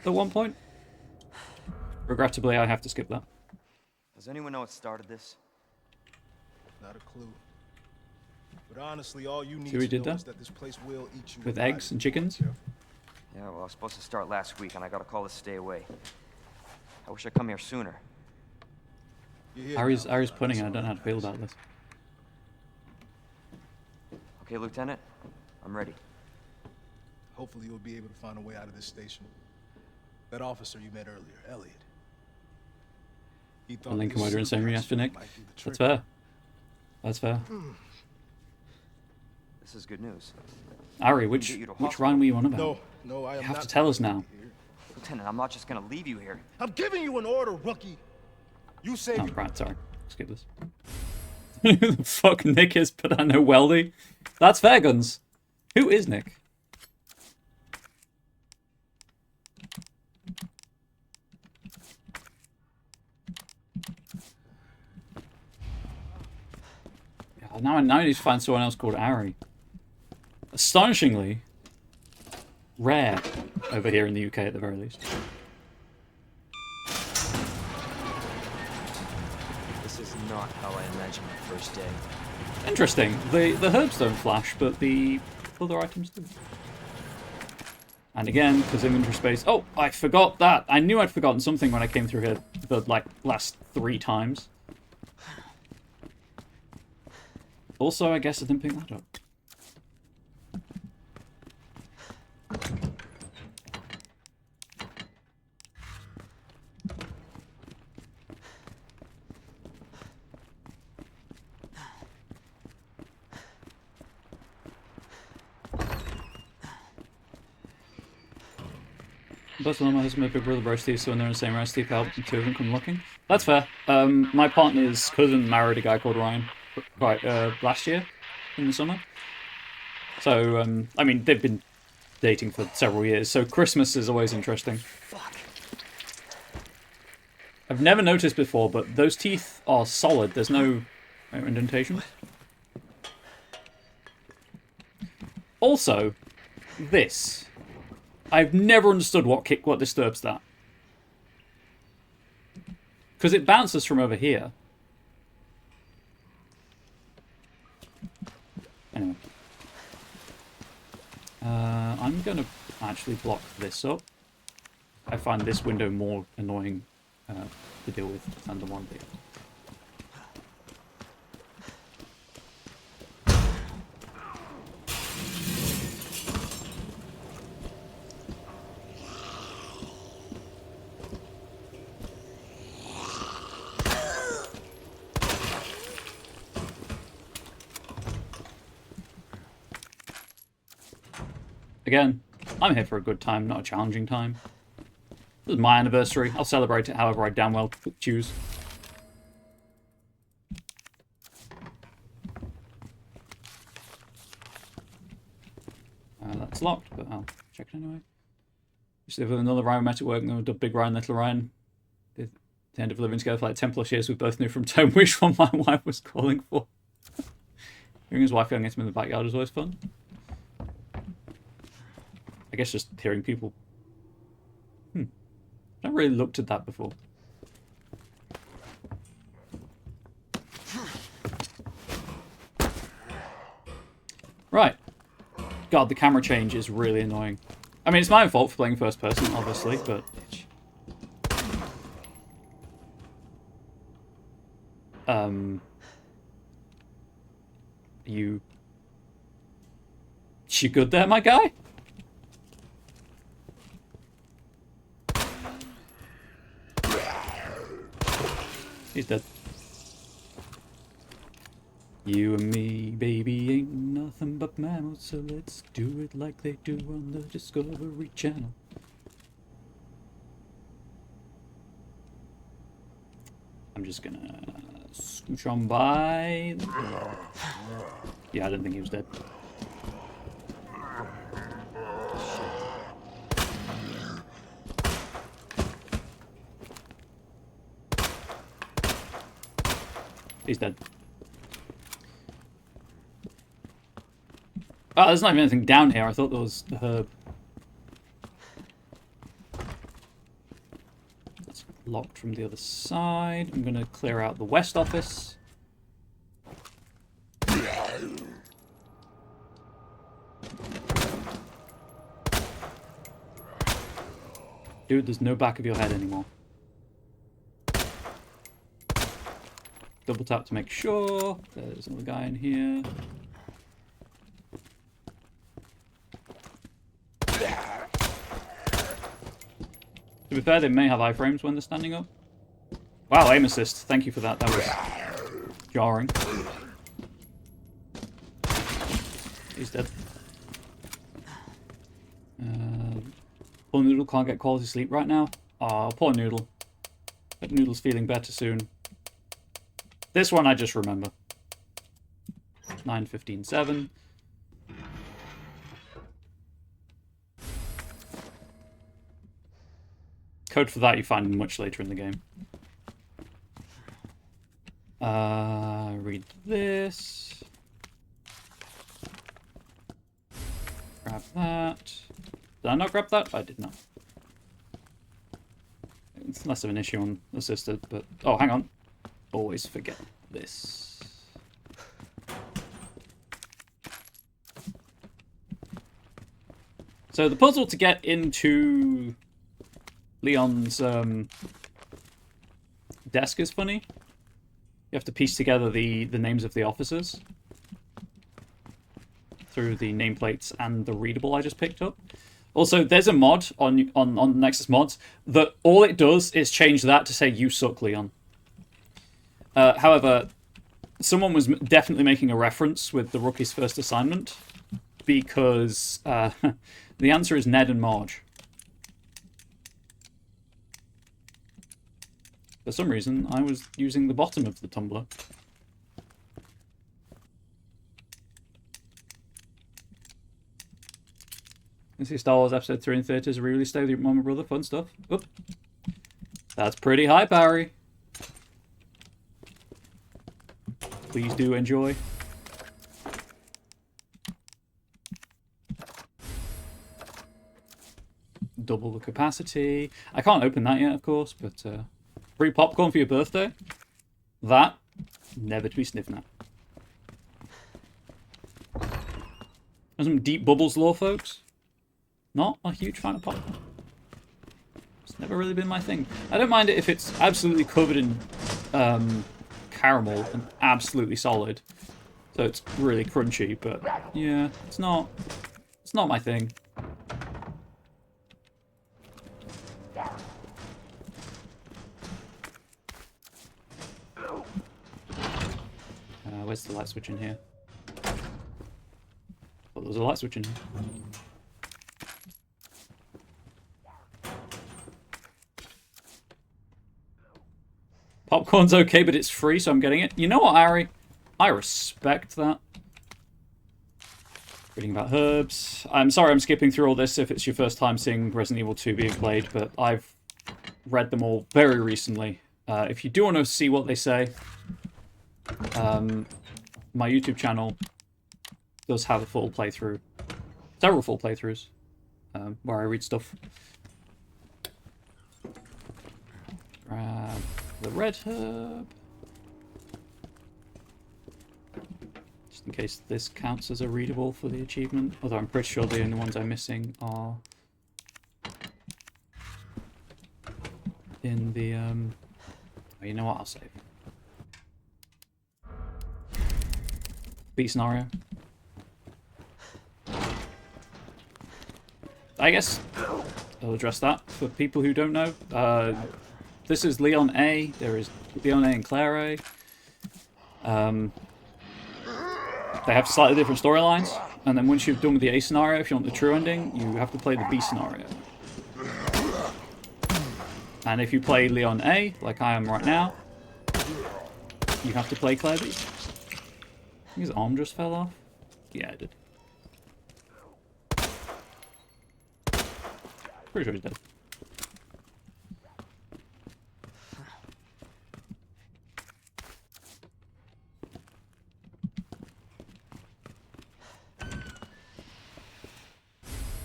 at one point? Regrettably, I have to skip that. Does anyone know what started this? Not a clue. But honestly, all you need See what he to did know there? is that this place will eat you With alive. eggs and chickens? Yeah, well, I was supposed to start last week, and I got a call to stay away. I wish I'd come here sooner. You're here Harry's now. pudding, That's I don't know all how to feel that about this. Okay, Lieutenant? I'm ready. matters. Hopefully you'll be able to find a way out of this station. That officer you met earlier, Elliot. He thought And Lincoln this Wider and Samuel super after Nick. might do the That's trick. fair. That's fair. This is good news. Harry, Get which you to which hospital. run were you on about? No, I am You have not to tell us going now. here. Lieutenant. I'm not just gonna leave you here. I'm giving you an order, rookie. You say Oh, right, sorry. Skip this. Who the fuck Nick is, but I know Weldy. That's fair, Guns. Who is Nick? Yeah, now I need to find someone else called Ari. Astonishingly rare over here in the UK at the very least. This is not how I imagined the first day. Interesting. The herbs don't flash, but the other items do. And again, because inventory space... Oh, I forgot that! I knew I'd forgotten something when I came through here the, like, last 3 times. Also, I guess I didn't pick that up. Barcelona has my big brother bro Steve, so when they're in the same round, Steve helped the 2 of them come looking. That's fair. My partner's cousin married a guy called Ryan last year in the summer. So, I mean, they've been dating for several years, so Christmas is always interesting. Fuck. I've never noticed before, but those teeth are solid. There's no indentations. Also, this. I've never understood what disturbs that. Because it bounces from over here. Anyway. I'm going to actually block this up. I find this window more annoying to deal with than the one there. Again, I'm here for a good time, not a challenging time. This is my anniversary. I'll celebrate it however I damn well choose. That's locked, but I'll check it anyway. Just live with another Ryan met at work, and then with Big Ryan, Little Ryan. They end up living together for like 10 plus years. We both knew from time which one my wife was calling for. Hearing his wife going at him in the backyard is always fun. I guess just hearing people... I've not really looked at that before. Right. God, the camera change is really annoying. I mean, it's my own fault for playing first person, obviously, but... You good there, my guy? He's dead. You and me, baby, ain't nothing but mammals, so let's do it like they do on the Discovery Channel. I'm just gonna scooch on by. Yeah, I didn't think he was dead. He's dead. Oh, there's not even anything down here. I thought there was the herb. That's locked from the other side. I'm going to clear out the west office. Dude, there's no back of your head anymore. Double tap to make sure. There's another guy in here. To be fair, they may have iframes when they're standing up. Wow, aim assist. Thank you for that. That was jarring. He's dead. Poor Noodle can't get quality sleep right now. Aw, poor Noodle. But Noodle's feeling better soon. This one I just remember. 9:15:7. Code for that you find much later in the game. Read this. Grab that. Did I not grab that? I did not. It's less of an issue on assisted, but... Oh, hang on. Always forget this. So the puzzle to get into Leon's desk is funny. You have to piece together the names of the officers through the nameplates and the readable I just picked up. Also, there's a mod on Nexus Mods that all it does is change that to say "You suck, Leon." However, someone was definitely making a reference with the rookie's first assignment because the answer is Ned and Marge. For some reason, I was using the bottom of the tumbler. You see Star Wars Episode 3 in theaters, re-release day with your mum and brother, fun stuff. Oop. That's pretty high, Barry. Please do enjoy. Double the capacity. I can't open that yet, of course, but free popcorn for your birthday? That, never to be sniffed at. There's some deep bubbles lore, folks. Not a huge fan of popcorn. It's never really been my thing. I don't mind it if it's absolutely covered in caramel and absolutely solid. So it's really crunchy, but yeah, it's not my thing. Where's the light switch in here? Oh, there's a light switch in here. Popcorn's okay, but it's free, so I'm getting it. You know what, Ari? I respect that. Reading about herbs. I'm sorry I'm skipping through all this if it's your first time seeing Resident Evil 2 being played, but I've read them all very recently. If you do want to see what they say, my YouTube channel does have a full playthrough. Several full playthroughs, where I read stuff. Grab the red herb. Just in case this counts as a readable for the achievement. Although I'm pretty sure the only ones I'm missing are in the, oh, you know what, I'll save. B scenario. I guess I'll address that for people who don't know. This is Leon A. There is Leon A and Claire A. They have slightly different storylines, and then once you've done with the A scenario, if you want the true ending, you have to play the B scenario. And if you play Leon A, like I am right now, you have to play Claire B. His arm just fell off? Yeah, it did. Pretty sure he's dead.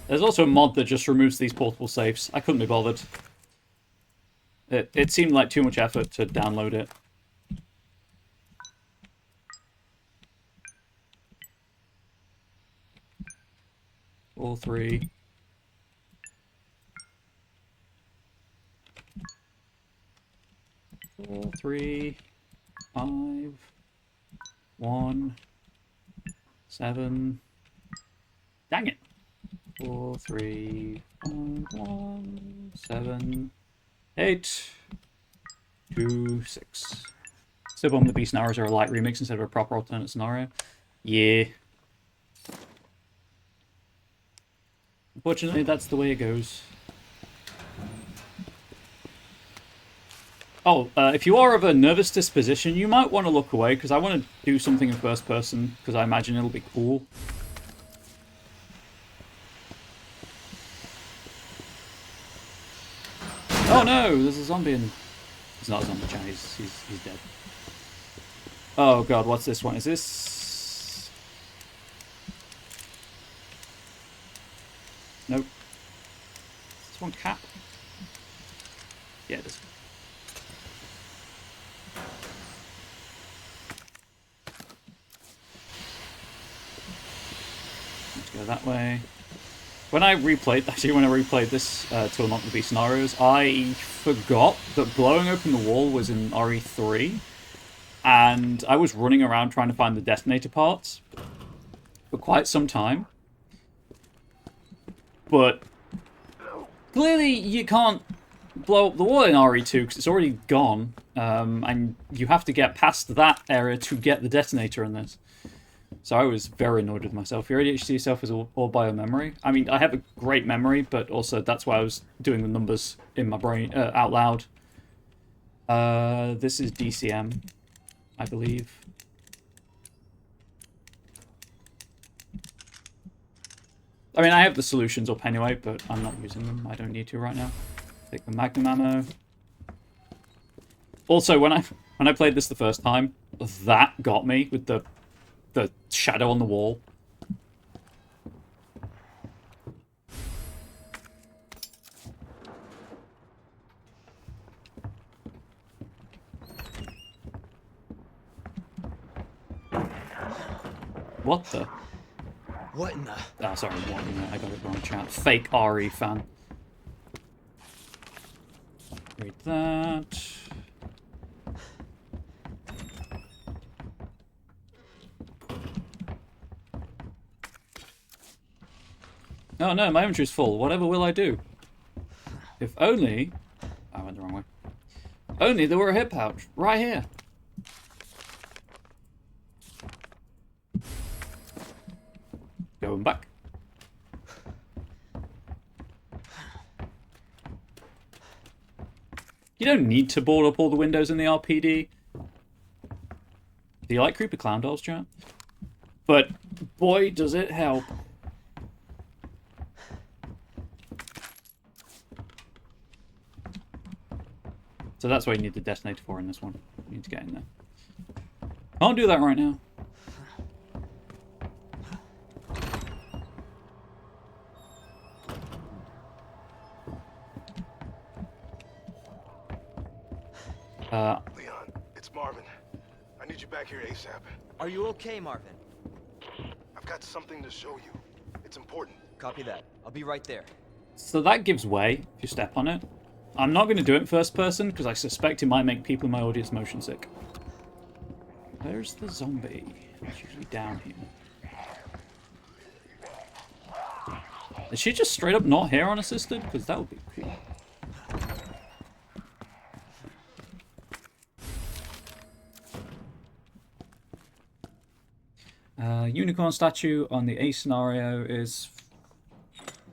There's also a mod that just removes these portable safes. I couldn't be bothered. It seemed like too much effort to download it. All three. Four, 3, 5, 1, 7. Dang it. 4, 3, 5, 1, 7, 8, 2, 6. So bomb the B scenarios are a light remix instead of a proper alternate scenario. Yeah. Unfortunately, that's the way it goes. Oh, if you are of a nervous disposition, you might want to look away, because I want to do something in first person, because I imagine it'll be cool. Oh no, there's a zombie in... He's not a zombie, chat. He's dead. Oh god, what's this one? Is this... Nope. Is this one cap? Yeah, it is. Let's go that way. When I replayed this to unlock the B scenarios, I forgot that blowing open the wall was in RE3, and I was running around trying to find the detonator parts for quite some time. But clearly you can't blow up the wall in RE2 because it's already gone, and you have to get past that area to get the detonator in this. So I was very annoyed with myself. Your ADHD self is all bio memory. I mean, I have a great memory, but also that's why I was doing the numbers in my brain out loud. This is DCM, I believe. I mean, I have the solutions up anyway, but I'm not using them. I don't need to right now. Take the Magnum ammo. Also, when I played this the first time, that got me with the shadow on the wall. What the? What in the... Ah, sorry, what in the... I got it wrong, chat. Fake RE fan. Read that. Oh no, my inventory's full. Whatever will I do? If only... I went the wrong way. Only there were a hip pouch right here. Going back. You don't need to board up all the windows in the RPD. Do you like creepy clown dolls, chat? But boy, does it help. So that's what you need the detonator for in this one. You need to get in there. Can't do that right now. Leon, it's Marvin. I need you back here ASAP. Are you okay, Marvin? I've got something to show you. It's important. Copy that. I'll be right there. So that gives way if you step on it. I'm not going to do it in first person because I suspect it might make people in my audience motion sick. Where's the zombie? It's usually down here. Is she just straight up not here unassisted? Because that would be cool. Unicorn statue on the A scenario is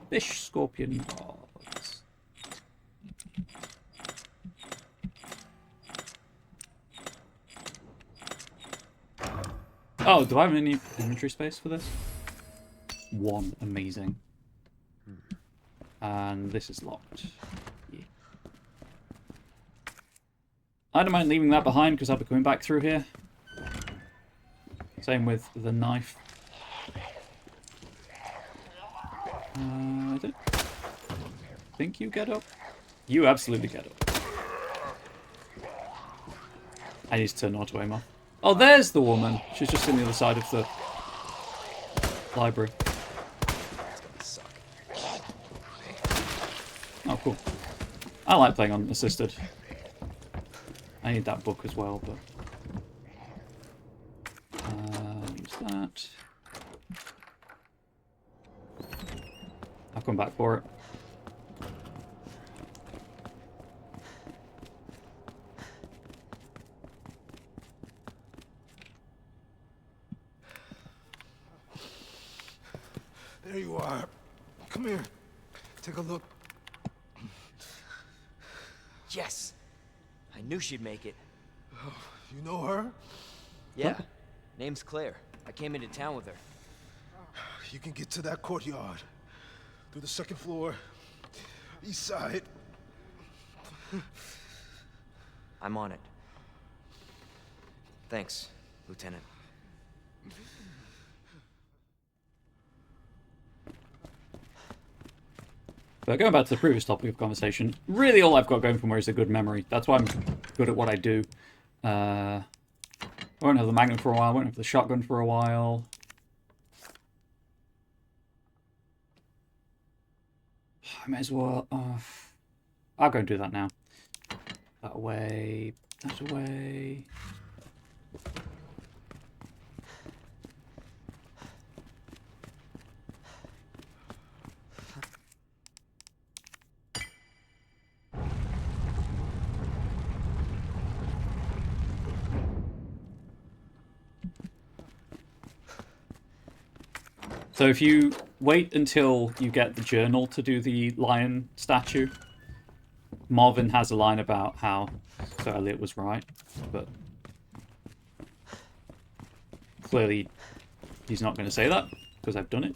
fish scorpion rods. Oh, do I have any inventory space for this? One. Amazing. And this is locked. Yeah. I don't mind leaving that behind because I'll be coming back through here. Same with the knife. I don't think you get up. You absolutely get up. I need to turn auto aim off. Oh, there's the woman. She's just on the other side of the library. Oh, cool. I like playing on assisted. I need that book as well, but... use that. I'll come back for it. There you are. Come here. Take a look. Yes. I knew she'd make it. You know her? Yeah. Name's Claire. I came into town with her. You can get to that courtyard. Through the second floor. East side. I'm on it. Thanks, Lieutenant. But going back to the previous topic of conversation, really all I've got going for me is a good memory. That's why I'm good at what I do. I won't have the Magnum for a while, I won't have the shotgun for a while. I may as well... I'll go and do that now. That away, that away... So if you wait until you get the journal to do the lion statue, Marvin has a line about how so Elliot was right, but clearly he's not going to say that because I've done it.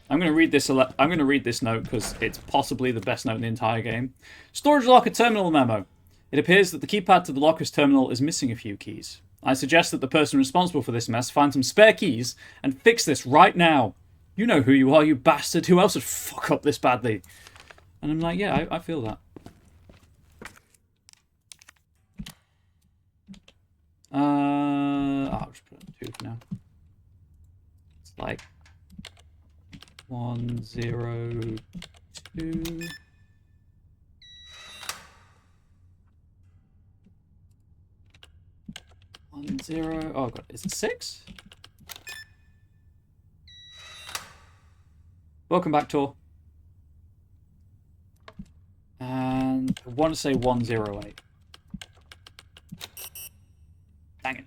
I'm going to read this. I'm going to read this note because it's possibly the best note in the entire game. Storage locker terminal memo. It appears that the keypad to the locker's terminal is missing a few keys. I suggest that the person responsible for this mess find some spare keys and fix this right now. You know who you are, you bastard. Who else would fuck up this badly? And I'm like, yeah, I feel that. I'll just put it on 2 for now. It's like 102. 10. Oh god, is it 6? Welcome back, Tor. And I want to say 108. Dang it.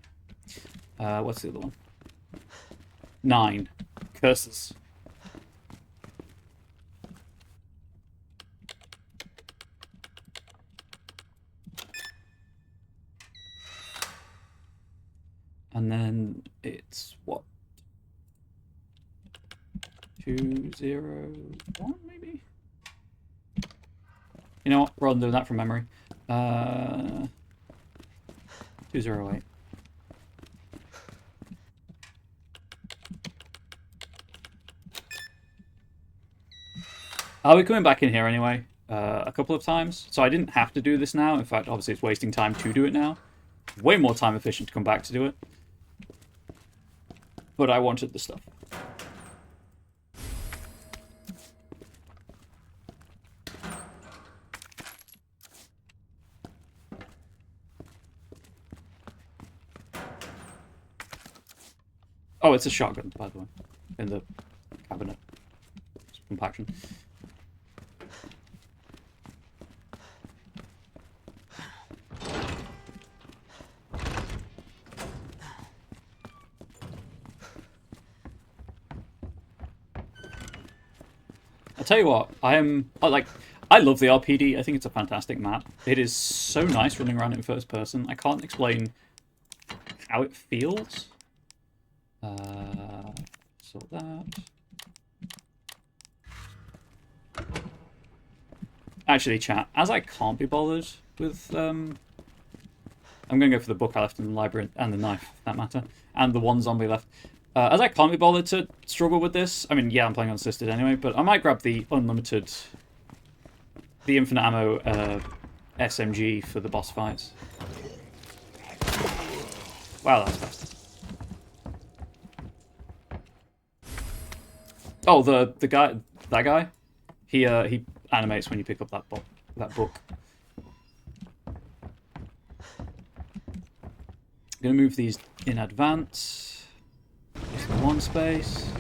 What's the other one? 9. Curses. And then it's what? 201 maybe? You know what? Rather than doing that from memory. 208. I'll be coming back in here anyway, a couple of times. So I didn't have to do this now. In fact, obviously it's wasting time to do it now. Way more time efficient to come back to do it. But I wanted the stuff. Oh, it's a shotgun, by the way, in the cabinet. It's compaction. I tell you what, I love the RPD. I think it's a fantastic map. It is so nice running around in first person. I can't explain how it feels. Sort that. Actually, chat, as I can't be bothered with, I'm going to go for the book I left in the library and the knife, for that matter, and the one zombie left. As I can't be bothered to struggle with this, I mean, yeah, I'm playing unassisted anyway, but I might grab the unlimited, the infinite ammo SMG for the boss fights. Wow, that's fast. Oh, that guy, he animates when you pick up that book. I'm gonna move these in advance. Just one space.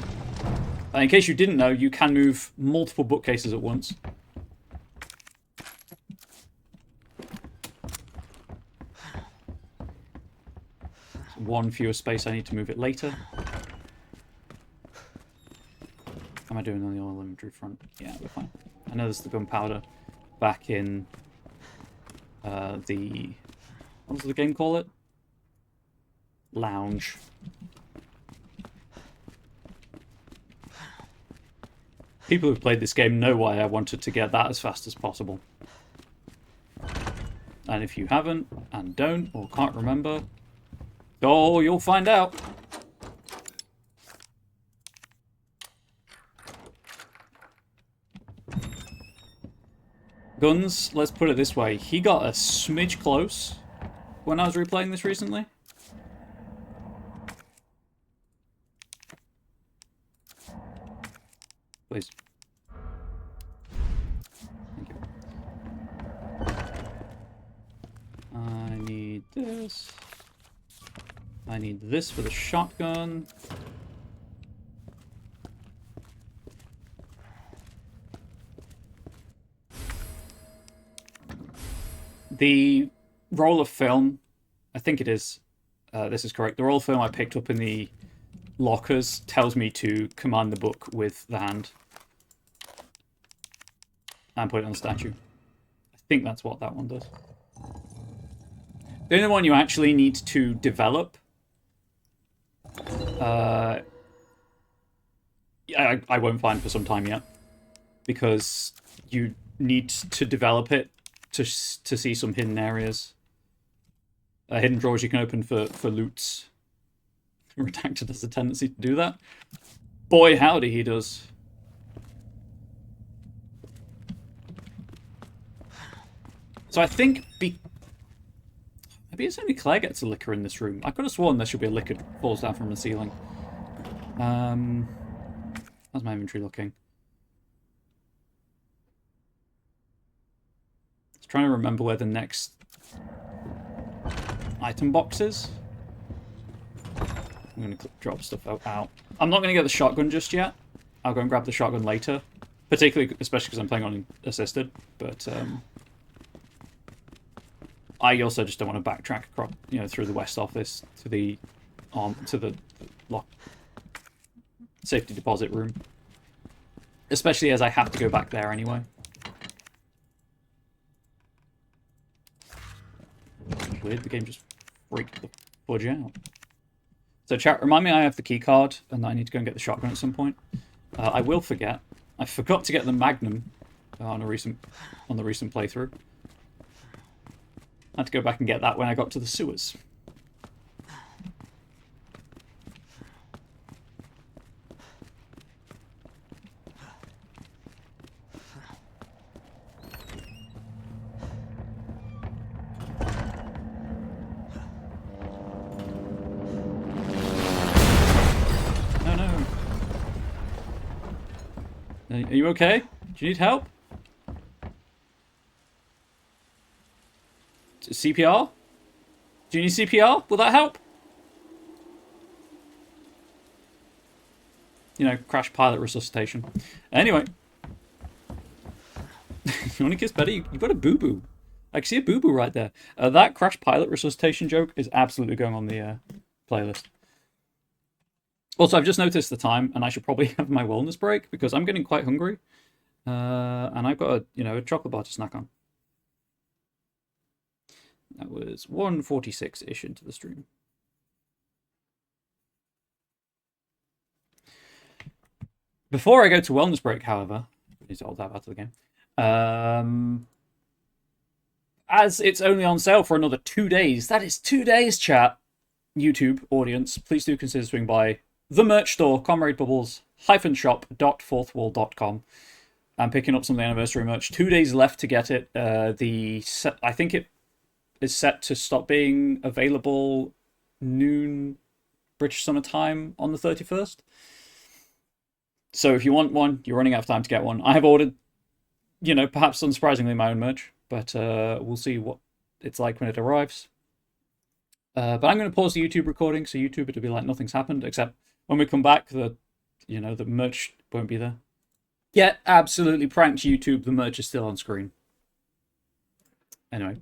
In case you didn't know, you can move multiple bookcases at once. One fewer space, I need to move it later. How am I doing on the oil inventory front? Yeah, we're fine. I know there's the gunpowder. back in the... What does the game call it? Lounge. People who've played this game know why I wanted to get that as fast as possible. And if you haven't, and don't, or can't remember, oh, you'll find out. Guns, let's put it this way. He got a smidge close when I was replaying this recently. Please. Thank you. I need this. I need this for the shotgun. The roll of film, I think it is, this is correct. The roll of film I picked up in the lockers tells me to command the book with the hand. And put it on the statue. I think that's what that one does. The only one you actually need to develop... I won't find for some time yet. Because you need to develop it to see some hidden areas. Hidden drawers you can open for loots. Redacted has a tendency to do that. Boy, howdy, he does. So I think maybe it's only Claire gets a liquor in this room. I could have sworn there should be a liquor that falls down from the ceiling. How's my inventory looking? Just trying to remember where the next item box is. I'm going to drop stuff out. I'm not going to get the shotgun just yet. I'll go and grab the shotgun later. Especially because I'm playing on assisted. But I also just don't want to backtrack across, through the west office to the lock safety deposit room. Especially as I have to go back there anyway. Weird, the game just freaked the fudge out. So chat, remind me I have the key card and I need to go and get the shotgun at some point. I will forget. I forgot to get the Magnum on the recent playthrough. I had to go back and get that when I got to the sewers. Are you okay? Do you need help? CPR? Do you need CPR? Will that help? Crash pilot resuscitation. Anyway. You want to kiss Betty? You've got a boo-boo. I can see a boo-boo right there. That crash pilot resuscitation joke is absolutely going on the playlist. Also, I've just noticed the time, and I should probably have my wellness break, because I'm getting quite hungry. And I've got a chocolate bar to snack on. That was 1:46-ish into the stream. Before I go to wellness break, however, these old tab out of the game. As it's only on sale for another 2 days. That is 2 days, chat. YouTube audience, please do consider swinging by the merch store, comradebubbles-shop.fourthwall.com. I'm picking up some of the anniversary merch. 2 days left to get it. I think it is set to stop being available noon British Summer Time on the 31st. So if you want one, you're running out of time to get one. I have ordered, perhaps unsurprisingly my own merch, but we'll see what it's like when it arrives. But I'm going to pause the YouTube recording, so YouTube it'll be like nothing's happened, except when we come back, the merch won't be there. Yeah, absolutely pranked YouTube. The merch is still on screen. Anyway,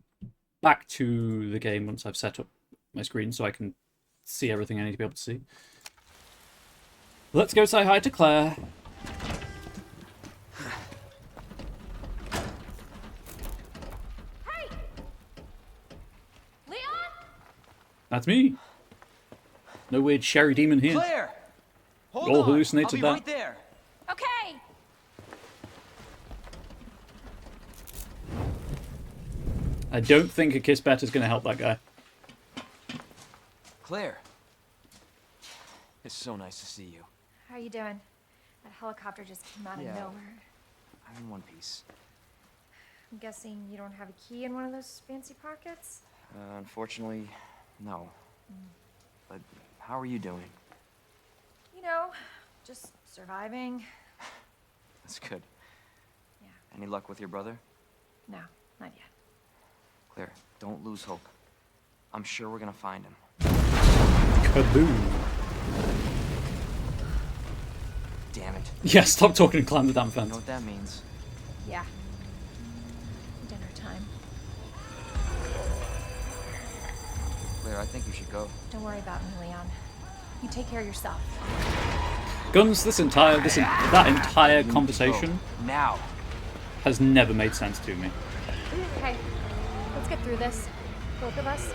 back to the game once I've set up my screen so I can see everything I need to be able to see. Let's go say hi to Claire. That's me. No weird sherry demon here. Claire! Hold All on. hallucinated I'll be that. right there. Okay. I don't think a kiss bet is going to help that guy. Claire. It's so nice to see you. How are you doing? That helicopter just came out of Yeah. nowhere. I'm in one piece. I'm guessing you don't have a key in one of those fancy pockets? Unfortunately, no. But how are you doing? You know, just surviving. That's good. Yeah. Any luck with your brother? No, not yet. Claire, don't lose hope. I'm sure we're gonna find him. Kaboom. Damn it. Yeah, stop talking and climb the damn You fence. know what that means? Yeah. Dinner time. Claire, I think you should go. Don't worry about me, Leon. You take care of yourself. Guns, that entire conversation Go. Now. has never made sense to me. Okay, let's get through this. Both of us.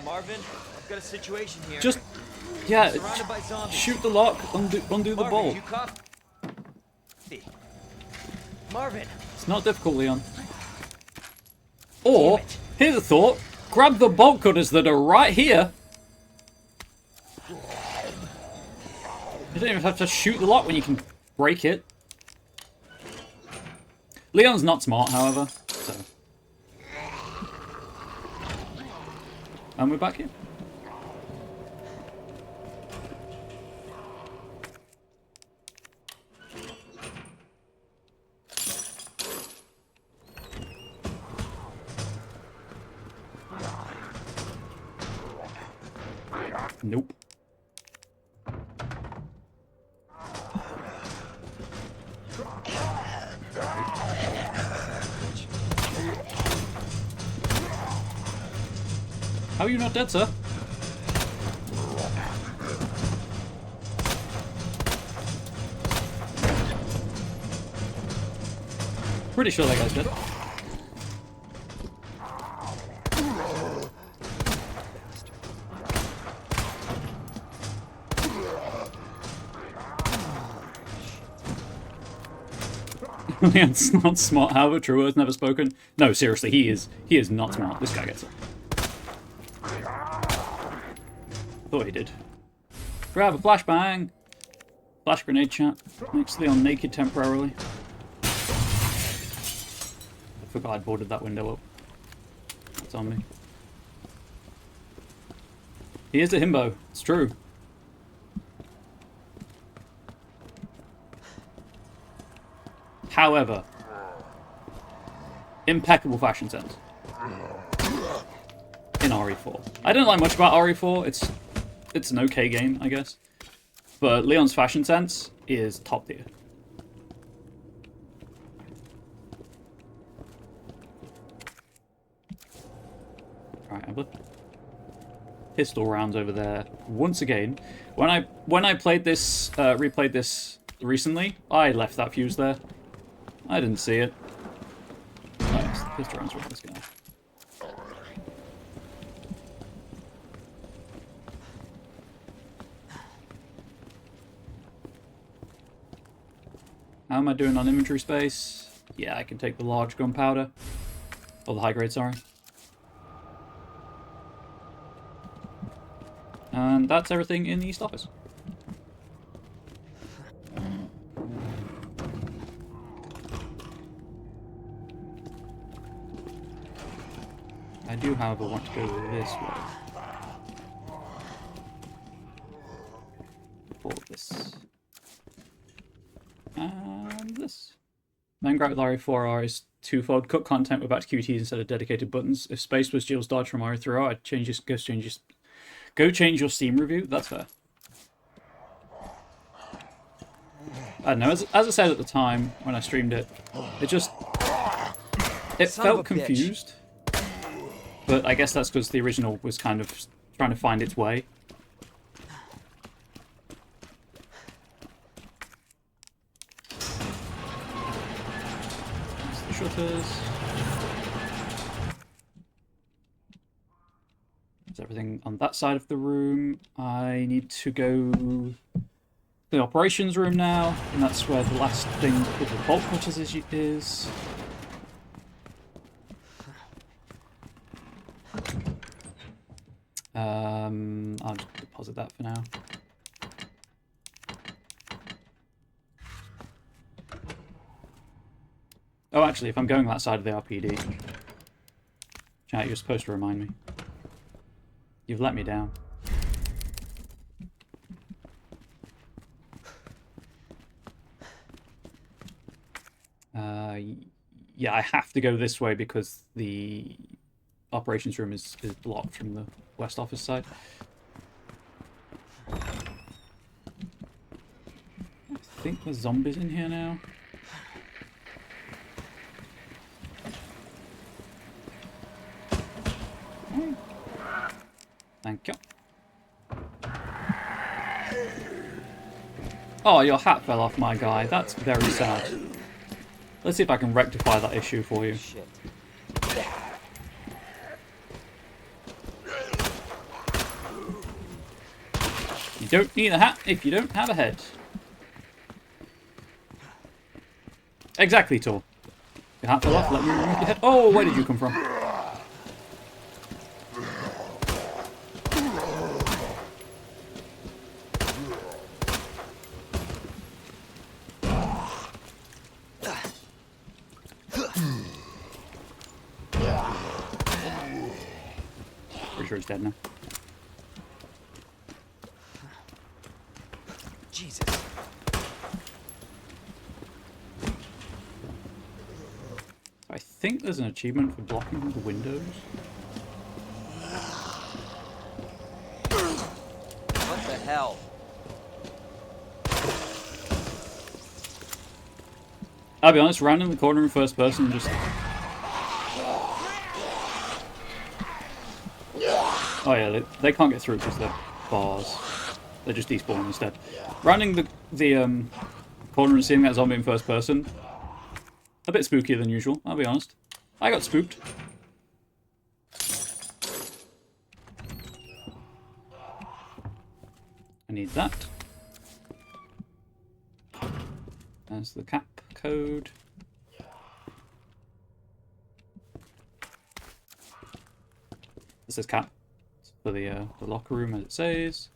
Marvin, I've got a situation here. Just, yeah, Surrounded by zombies. shoot the lock, undo the Marvin, bolt. you cop? Hey. Marvin. It's not difficult, Leon. Or, Damn it. here's a thought, grab the bolt cutters that are right here. You don't even have to shoot the lock when you can break it. Leon's not smart, however, so. And we're back here. Nope. How are you not dead, sir? Pretty sure that guy's dead. Leon's not smart, however, true words never spoken. No, seriously, he is not smart. This guy gets it. Thought he did. Grab a flashbang! Flash grenade chat. Makes Leon naked temporarily. I forgot I'd boarded that window up. It's on me. He is a himbo. It's true. However, impeccable fashion sense in RE4. I don't like much about RE4. It's an okay game, I guess. But Leon's fashion sense is top tier. Alright, I've left pistol rounds over there. Once again, when I played this, replayed this recently, I left that fuse there. I didn't see it. Oh, yes, the pistol rounds with this guy. How am I doing on inventory space? Yeah, I can take the large gunpowder. Or the high grade, sorry. And that's everything in the East Office. I do, however, want to go this way. For this. And this. Mangrove with RE4R is twofold. Cut content with back to QTs instead of dedicated buttons. If space was Jill's dodge from RE3R, I'd change this, go change your Steam review. That's fair. I don't know, as I said at the time when I streamed it, it felt confused. But I guess that's because the original was kind of trying to find its way. shutters. There's everything on that side of the room. I need to go to the operations room now, and that's where the last thing with the bolt cutters is. I'll just deposit that for now. Oh, actually, if I'm going that side of the RPD, chat, you're supposed to remind me. You've let me down. Yeah, I have to go this way because the operations room is blocked from the West Office side. I think there's zombies in here now. Thank you. Oh, your hat fell off, my guy. That's very sad. Let's see if I can rectify that issue for you. Shit. You don't need a hat if you don't have a head. Exactly, Tor. Your hat fell off, let me remove your head. Oh, where did you come from? Pretty sure he's dead now. Jesus. I think there's an achievement for blocking the windows. What the hell? I'll be honest, rounding the corner in first person just... Oh yeah, they can't get through because they're bars. They just despawn instead. Rounding the corner and seeing that zombie in first person, a bit spookier than usual, I'll be honest. I got spooked. I need that. There's the cap code. This is cap. It's for the locker room, as it says.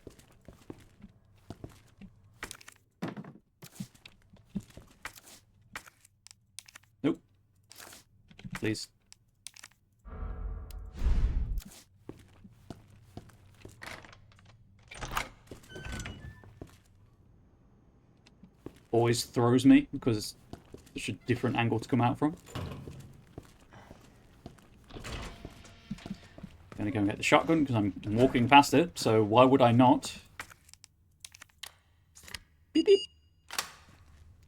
Nope. Please. Always throws me because it's such a different angle to come out from. Gonna go and get the shotgun because I'm walking past it, so why would I not? Beep beep.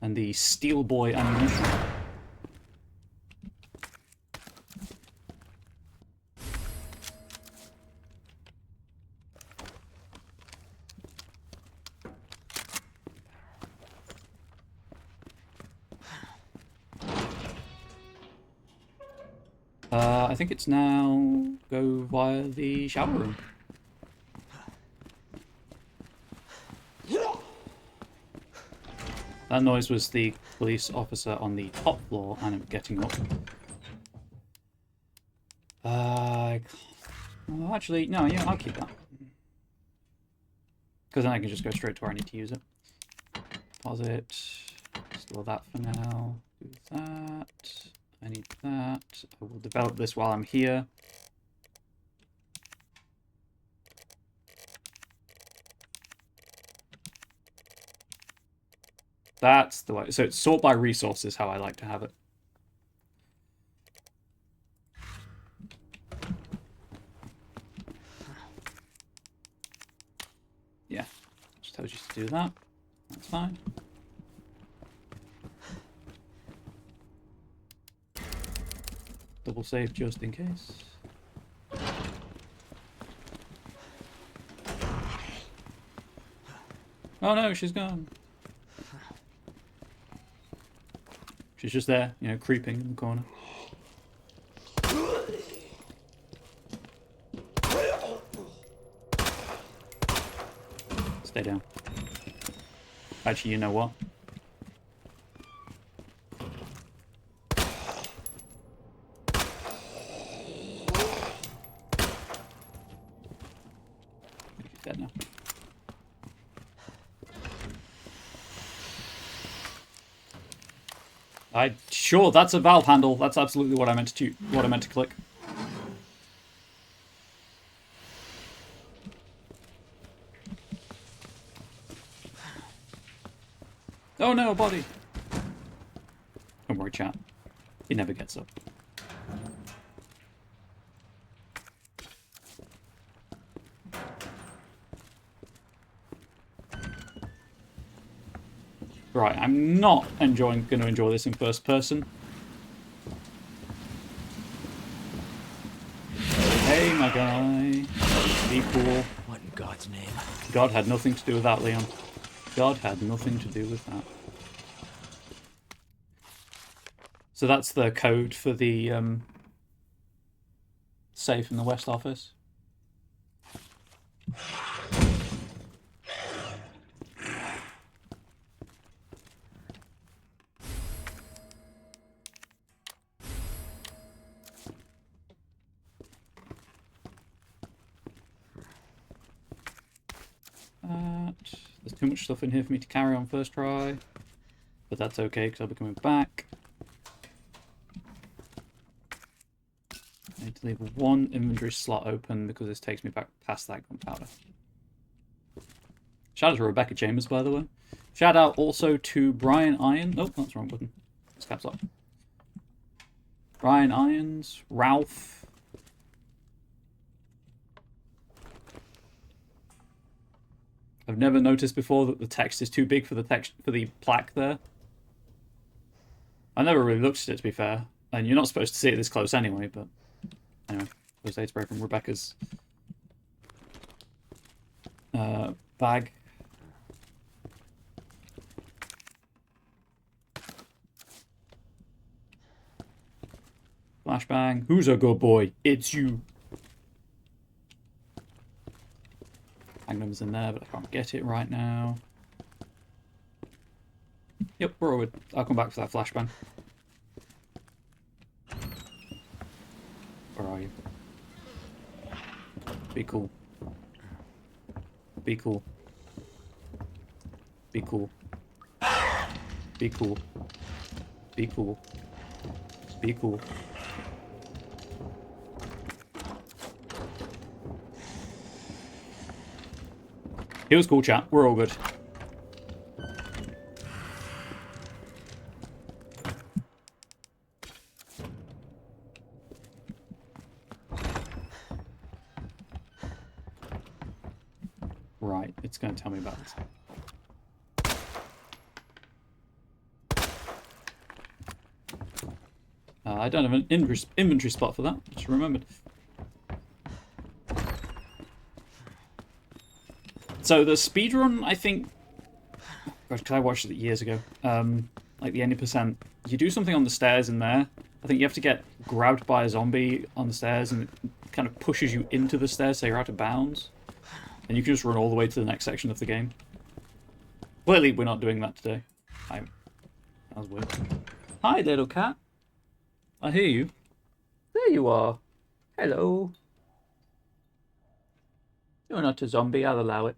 And the Steel Boy ammunition. I think it's now go via the shower room. That noise was the police officer on the top floor, and I'm getting up. Well, actually, no, yeah, I'll keep that. Because then I can just go straight to where I need to use it. Deposit. Store that for now. Do that. I need that. I will develop this while I'm here. That's the way. So it's sort by resources, how I like to have it. Yeah, just told you to do that. That's fine. Double save just in case. Oh no, she's gone. She's just there, you know, creeping in the corner. Stay down. Actually, you know what? She's dead now. Sure, that's a valve handle. That's absolutely what I meant to click. Oh no, a body. Don't worry, chat. He never gets up. Right, I'm not going to enjoy this in first person. Hey, my guy. Be cool. What in God's name? God had nothing to do with that, Leon. God had nothing to do with that. So that's the code for the safe in the West office. There's too much stuff in here for me to carry on first try. But that's okay, because I'll be coming back. I need to leave one inventory slot open, because this takes me back past that gunpowder. Shout out to Rebecca Chambers, by the way. Shout out also to Brian Iron. Oh, that's the wrong button. It's caps lock. Brian Irons, Ralph. I've never noticed before that the text is too big for the text for the plaque there. I never really looked at it, to be fair, and you're not supposed to see it this close anyway. But anyway, first aid spray from Rebecca's bag. Flashbang. Who's a good boy? It's you. Magnum's in there, but I can't get it right now. Yep, we're all good. I'll come back for that flashbang. Where are you? Be cool. Be cool. Be cool. Be cool. Be cool. Be cool. It was cool, chat. We're all good. Right, it's going to tell me about this. I don't have an inventory spot for that. Just remembered. So the speedrun, I think, gosh, because I watched it years ago, like the 80%, you do something on the stairs in there. I think you have to get grabbed by a zombie on the stairs, and it kind of pushes you into the stairs, so you're out of bounds. And you can just run all the way to the next section of the game. Clearly, we're not doing that today. That was weird. Hi, little cat. I hear you. There you are. Hello. You're not a zombie, I'll allow it.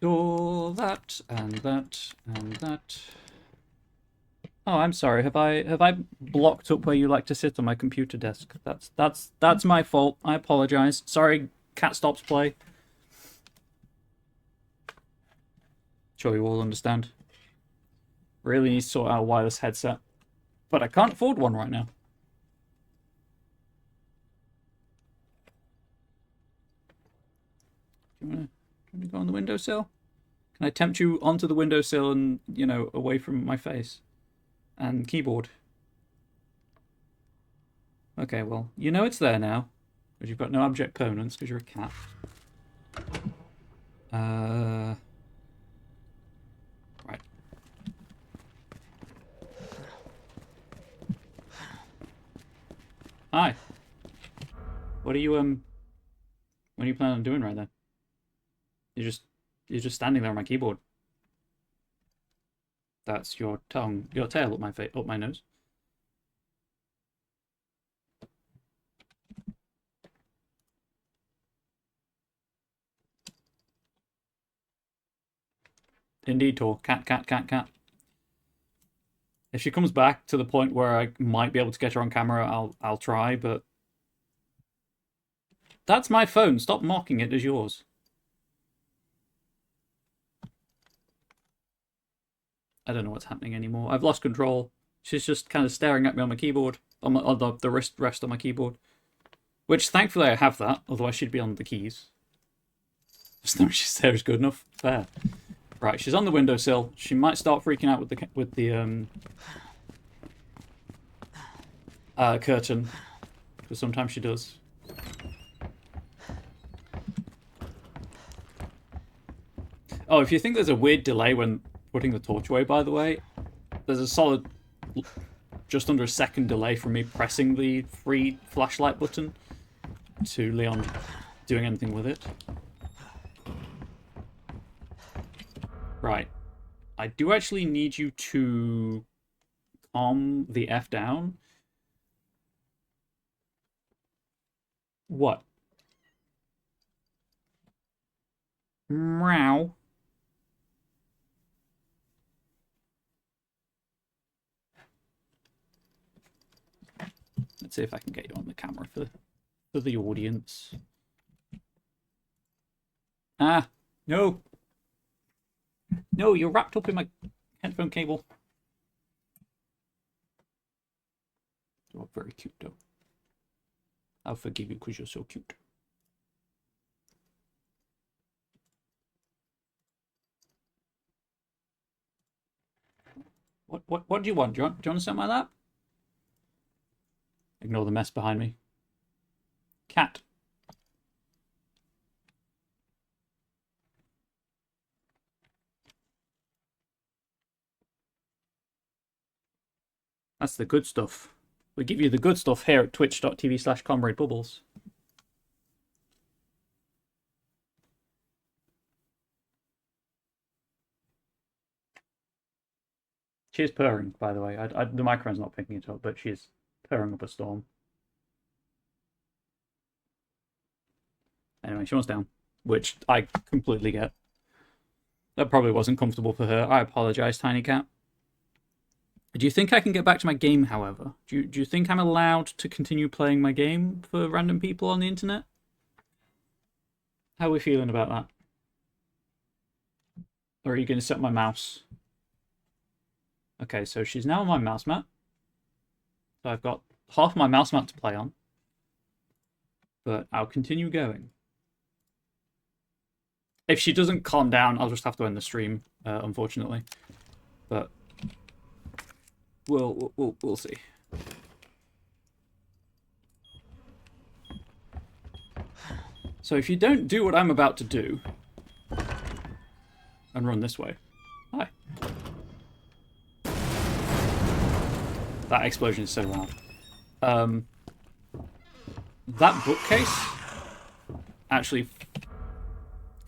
All that and that and that. Oh, I'm sorry. Have I blocked up where you like to sit on my computer desk? That's my fault. I apologize. Sorry, cat stops play. Sure you all understand. Really need to sort out a wireless headset. But I can't afford one right now. Do you want to go on the windowsill? Can I tempt you onto the windowsill and, you know, away from my face? And keyboard. Okay, well, you know it's there now. Because you've got no abject permanence, because you're a cat. Hi. What are you what are you planning on doing right there? You're just standing there on my keyboard. That's your tongue, your tail up my nose. Indeed, Tor. Cat, cat, cat, cat. If she comes back to the point where I might be able to get her on camera, I'll try, but that's my phone. Stop mocking it as yours. I don't know what's happening anymore. I've lost control. She's just kind of staring at me on my keyboard, on the rest on my keyboard. Which, thankfully, I have that. Otherwise, she'd be on the keys. Just know she's there is good enough. Fair. Right, she's on the windowsill. She might start freaking out with the curtain, because sometimes she does. Oh, if you think there's a weird delay when putting the torch away, by the way, there's a solid just under a second delay from me pressing the free flashlight button to Leon doing anything with it. Right. I do actually need you to calm the F down. What? Meow. Let's see if I can get you on the camera for the audience. Ah, no. No, you're wrapped up in my headphone cable. You're very cute, though. I'll forgive you because you're so cute. What do you want? Do you want to sit on my lap? Ignore the mess behind me. Cat. That's the good stuff. We give you the good stuff here at twitch.tv/comradebubbles. She is purring, by the way. The microphone's not picking it up, but she is purring up a storm. Anyway, she wants down, which I completely get. That probably wasn't comfortable for her. I apologize, Tiny Cat. Do you think I can get back to my game, however? Do you think I'm allowed to continue playing my game for random people on the internet? How are we feeling about that? Or are you going to set my mouse? Okay, so she's now on my mouse mat. So I've got half my mouse mat to play on. But I'll continue going. If she doesn't calm down, I'll just have to end the stream, unfortunately. But we'll see. So if you don't do what I'm about to do and run this way. Hi. That explosion is so loud. That bookcase actually,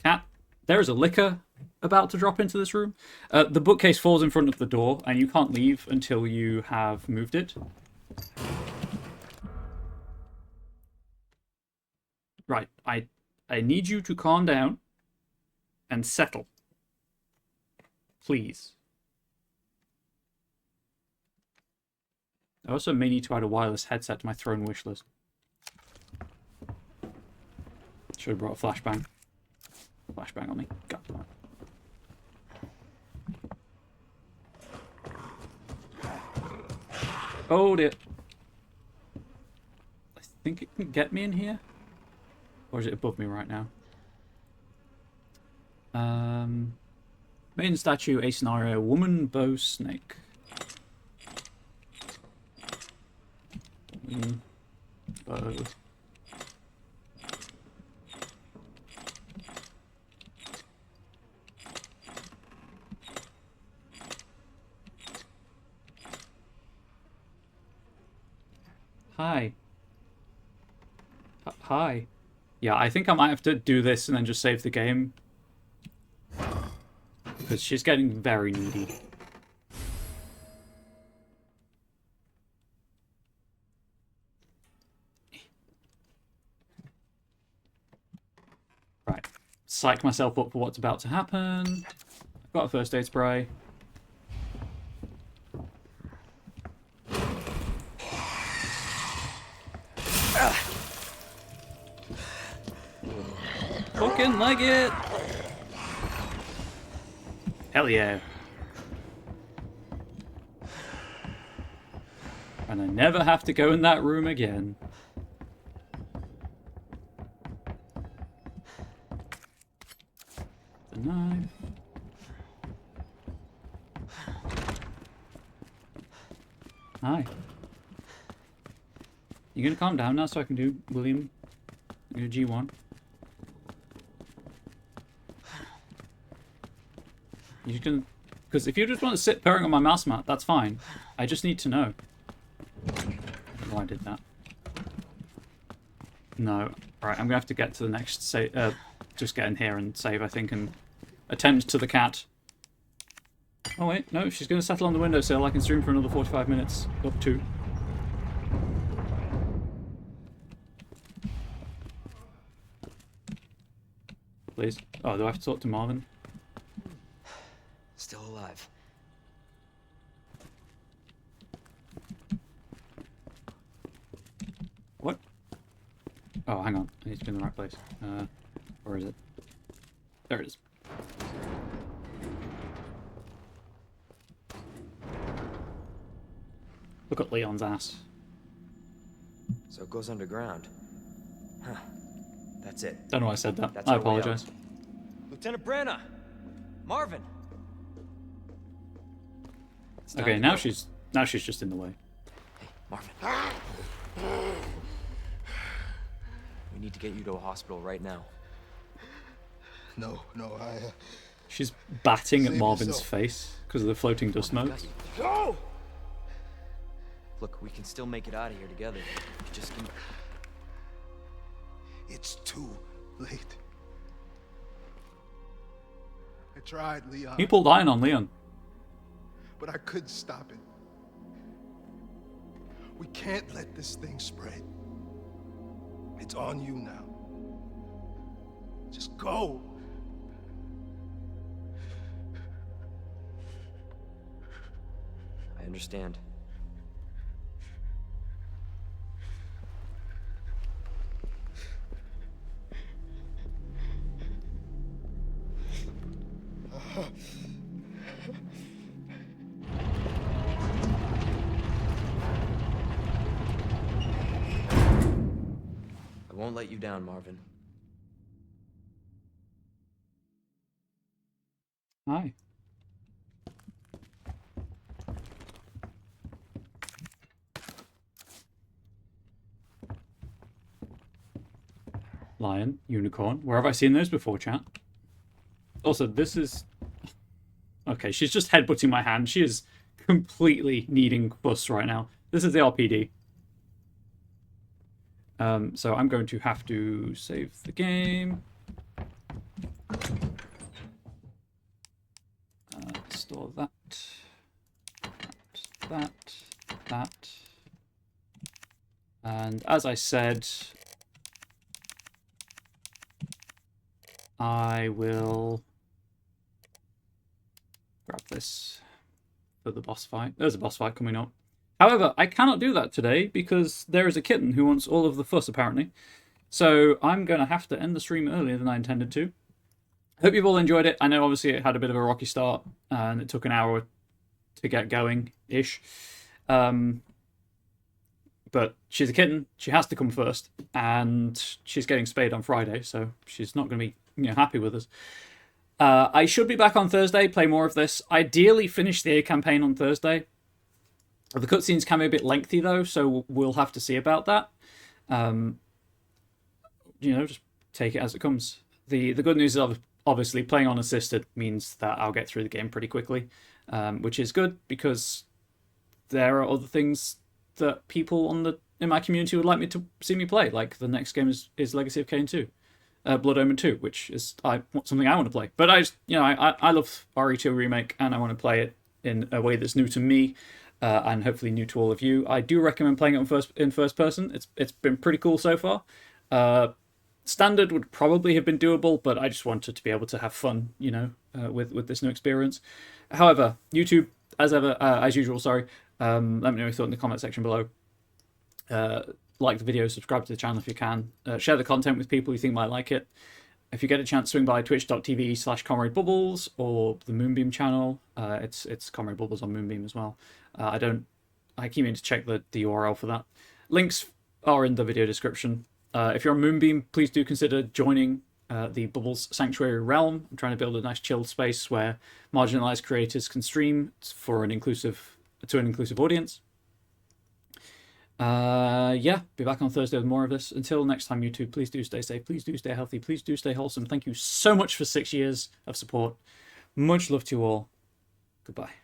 Cat, there is a licker about to drop into this room. The bookcase falls in front of the door, and you can't leave until you have moved it. Right, I need you to calm down and settle. Please. I also may need to add a wireless headset to my throne wish list. Should have brought a flashbang. Flashbang on me. God damn it. Oh dear. I think it can get me in here. Or is it above me right now? Main statue, a scenario, woman, bow, snake. Bow. Hi. Hi. Yeah, I think I might have to do this and then just save the game. Because she's getting very needy. Right. Psych myself up for what's about to happen. I've got a first aid spray. Fucking leg it! Hell yeah. And I never have to go in that room again. The knife. Hi. You gonna calm down now so I can do William? I'm gonna G1. You can, because if you just want to sit purring on my mouse mat, that's fine. I just need to know. I don't know why I did that. No. Right, I'm gonna have to get to the next save. Just get in here and save, I think, and attend to the cat. Oh wait, no, she's gonna settle on the windowsill. I can stream for another 45 minutes, up to. Please. Oh, do I have to talk to Marvin? Still alive. What? Oh, hang on. I need to be in the right place. Where is it? There it is. Look at Leon's ass. So it goes underground. Huh. That's it. Don't know why I said that. That's I our way out. apologize. Lieutenant Brenna! Marvin! It's time Okay, to now go. she's just in the way. Hey, Marvin. We need to get you to a hospital right now. No, She's batting at Save Marvin's yourself. face because of the floating dust I got motes. you. Go! Look, we can still make it out of here together. You just can... It's too late. I tried, Leon, He pulled iron on Leon. but I couldn't stop it. We can't let this thing spread. It's on you now. Just go. I understand. I won't let you down, Marvin. Hi. Lion, unicorn. Where have I seen those before, chat? Also, this is... Okay, she's just headbutting my hand. She is completely needing fuss right now. This is the RPD. So I'm going to have to save the game. Store that. That. And as I said, I will grab this for the boss fight. There's a boss fight coming up. However, I cannot do that today because there is a kitten who wants all of the fuss, apparently. So I'm going to have to end the stream earlier than I intended to. Hope you've all enjoyed it. I know, obviously, it had a bit of a rocky start, and it took an hour to get going-ish. But she's a kitten. She has to come first, and she's getting spayed on Friday, so she's not going to be happy with us. I should be back on Thursday, play more of this. Ideally, finish the A campaign on Thursday. The cutscenes can be a bit lengthy, though, so we'll have to see about that. Just take it as it comes. The good news is, obviously, playing on assisted means that I'll get through the game pretty quickly, which is good because there are other things that people on the in my community would like me to see me play. Like the next game is Legacy of Kain 2. Blood Omen 2, which is something I want to play. But I love RE2 Remake, and I want to play it in a way that's new to me, and hopefully new to all of you. I do recommend playing it in first person. It's been pretty cool so far. Standard would probably have been doable, but I just wanted to be able to have fun, with this new experience. However, YouTube, as usual, sorry. Let me know your thought in the comment section below. Like the video, subscribe to the channel if you can. Share the content with people you think might like it. If you get a chance, swing by twitch.tv/ComradeBubbles or the Moonbeam channel. It's Comrade Bubbles on Moonbeam as well. I keep meaning to check the URL for that. Links are in the video description. If you're on Moonbeam, please do consider joining the Bubbles Sanctuary realm. I'm trying to build a nice chilled space where marginalized creators can stream to an inclusive audience. Be back on Thursday with more of this. Until next time, YouTube, please do stay safe, please do stay healthy, please do stay wholesome. Thank you so much for 6 years of support. Much love to you all. Goodbye.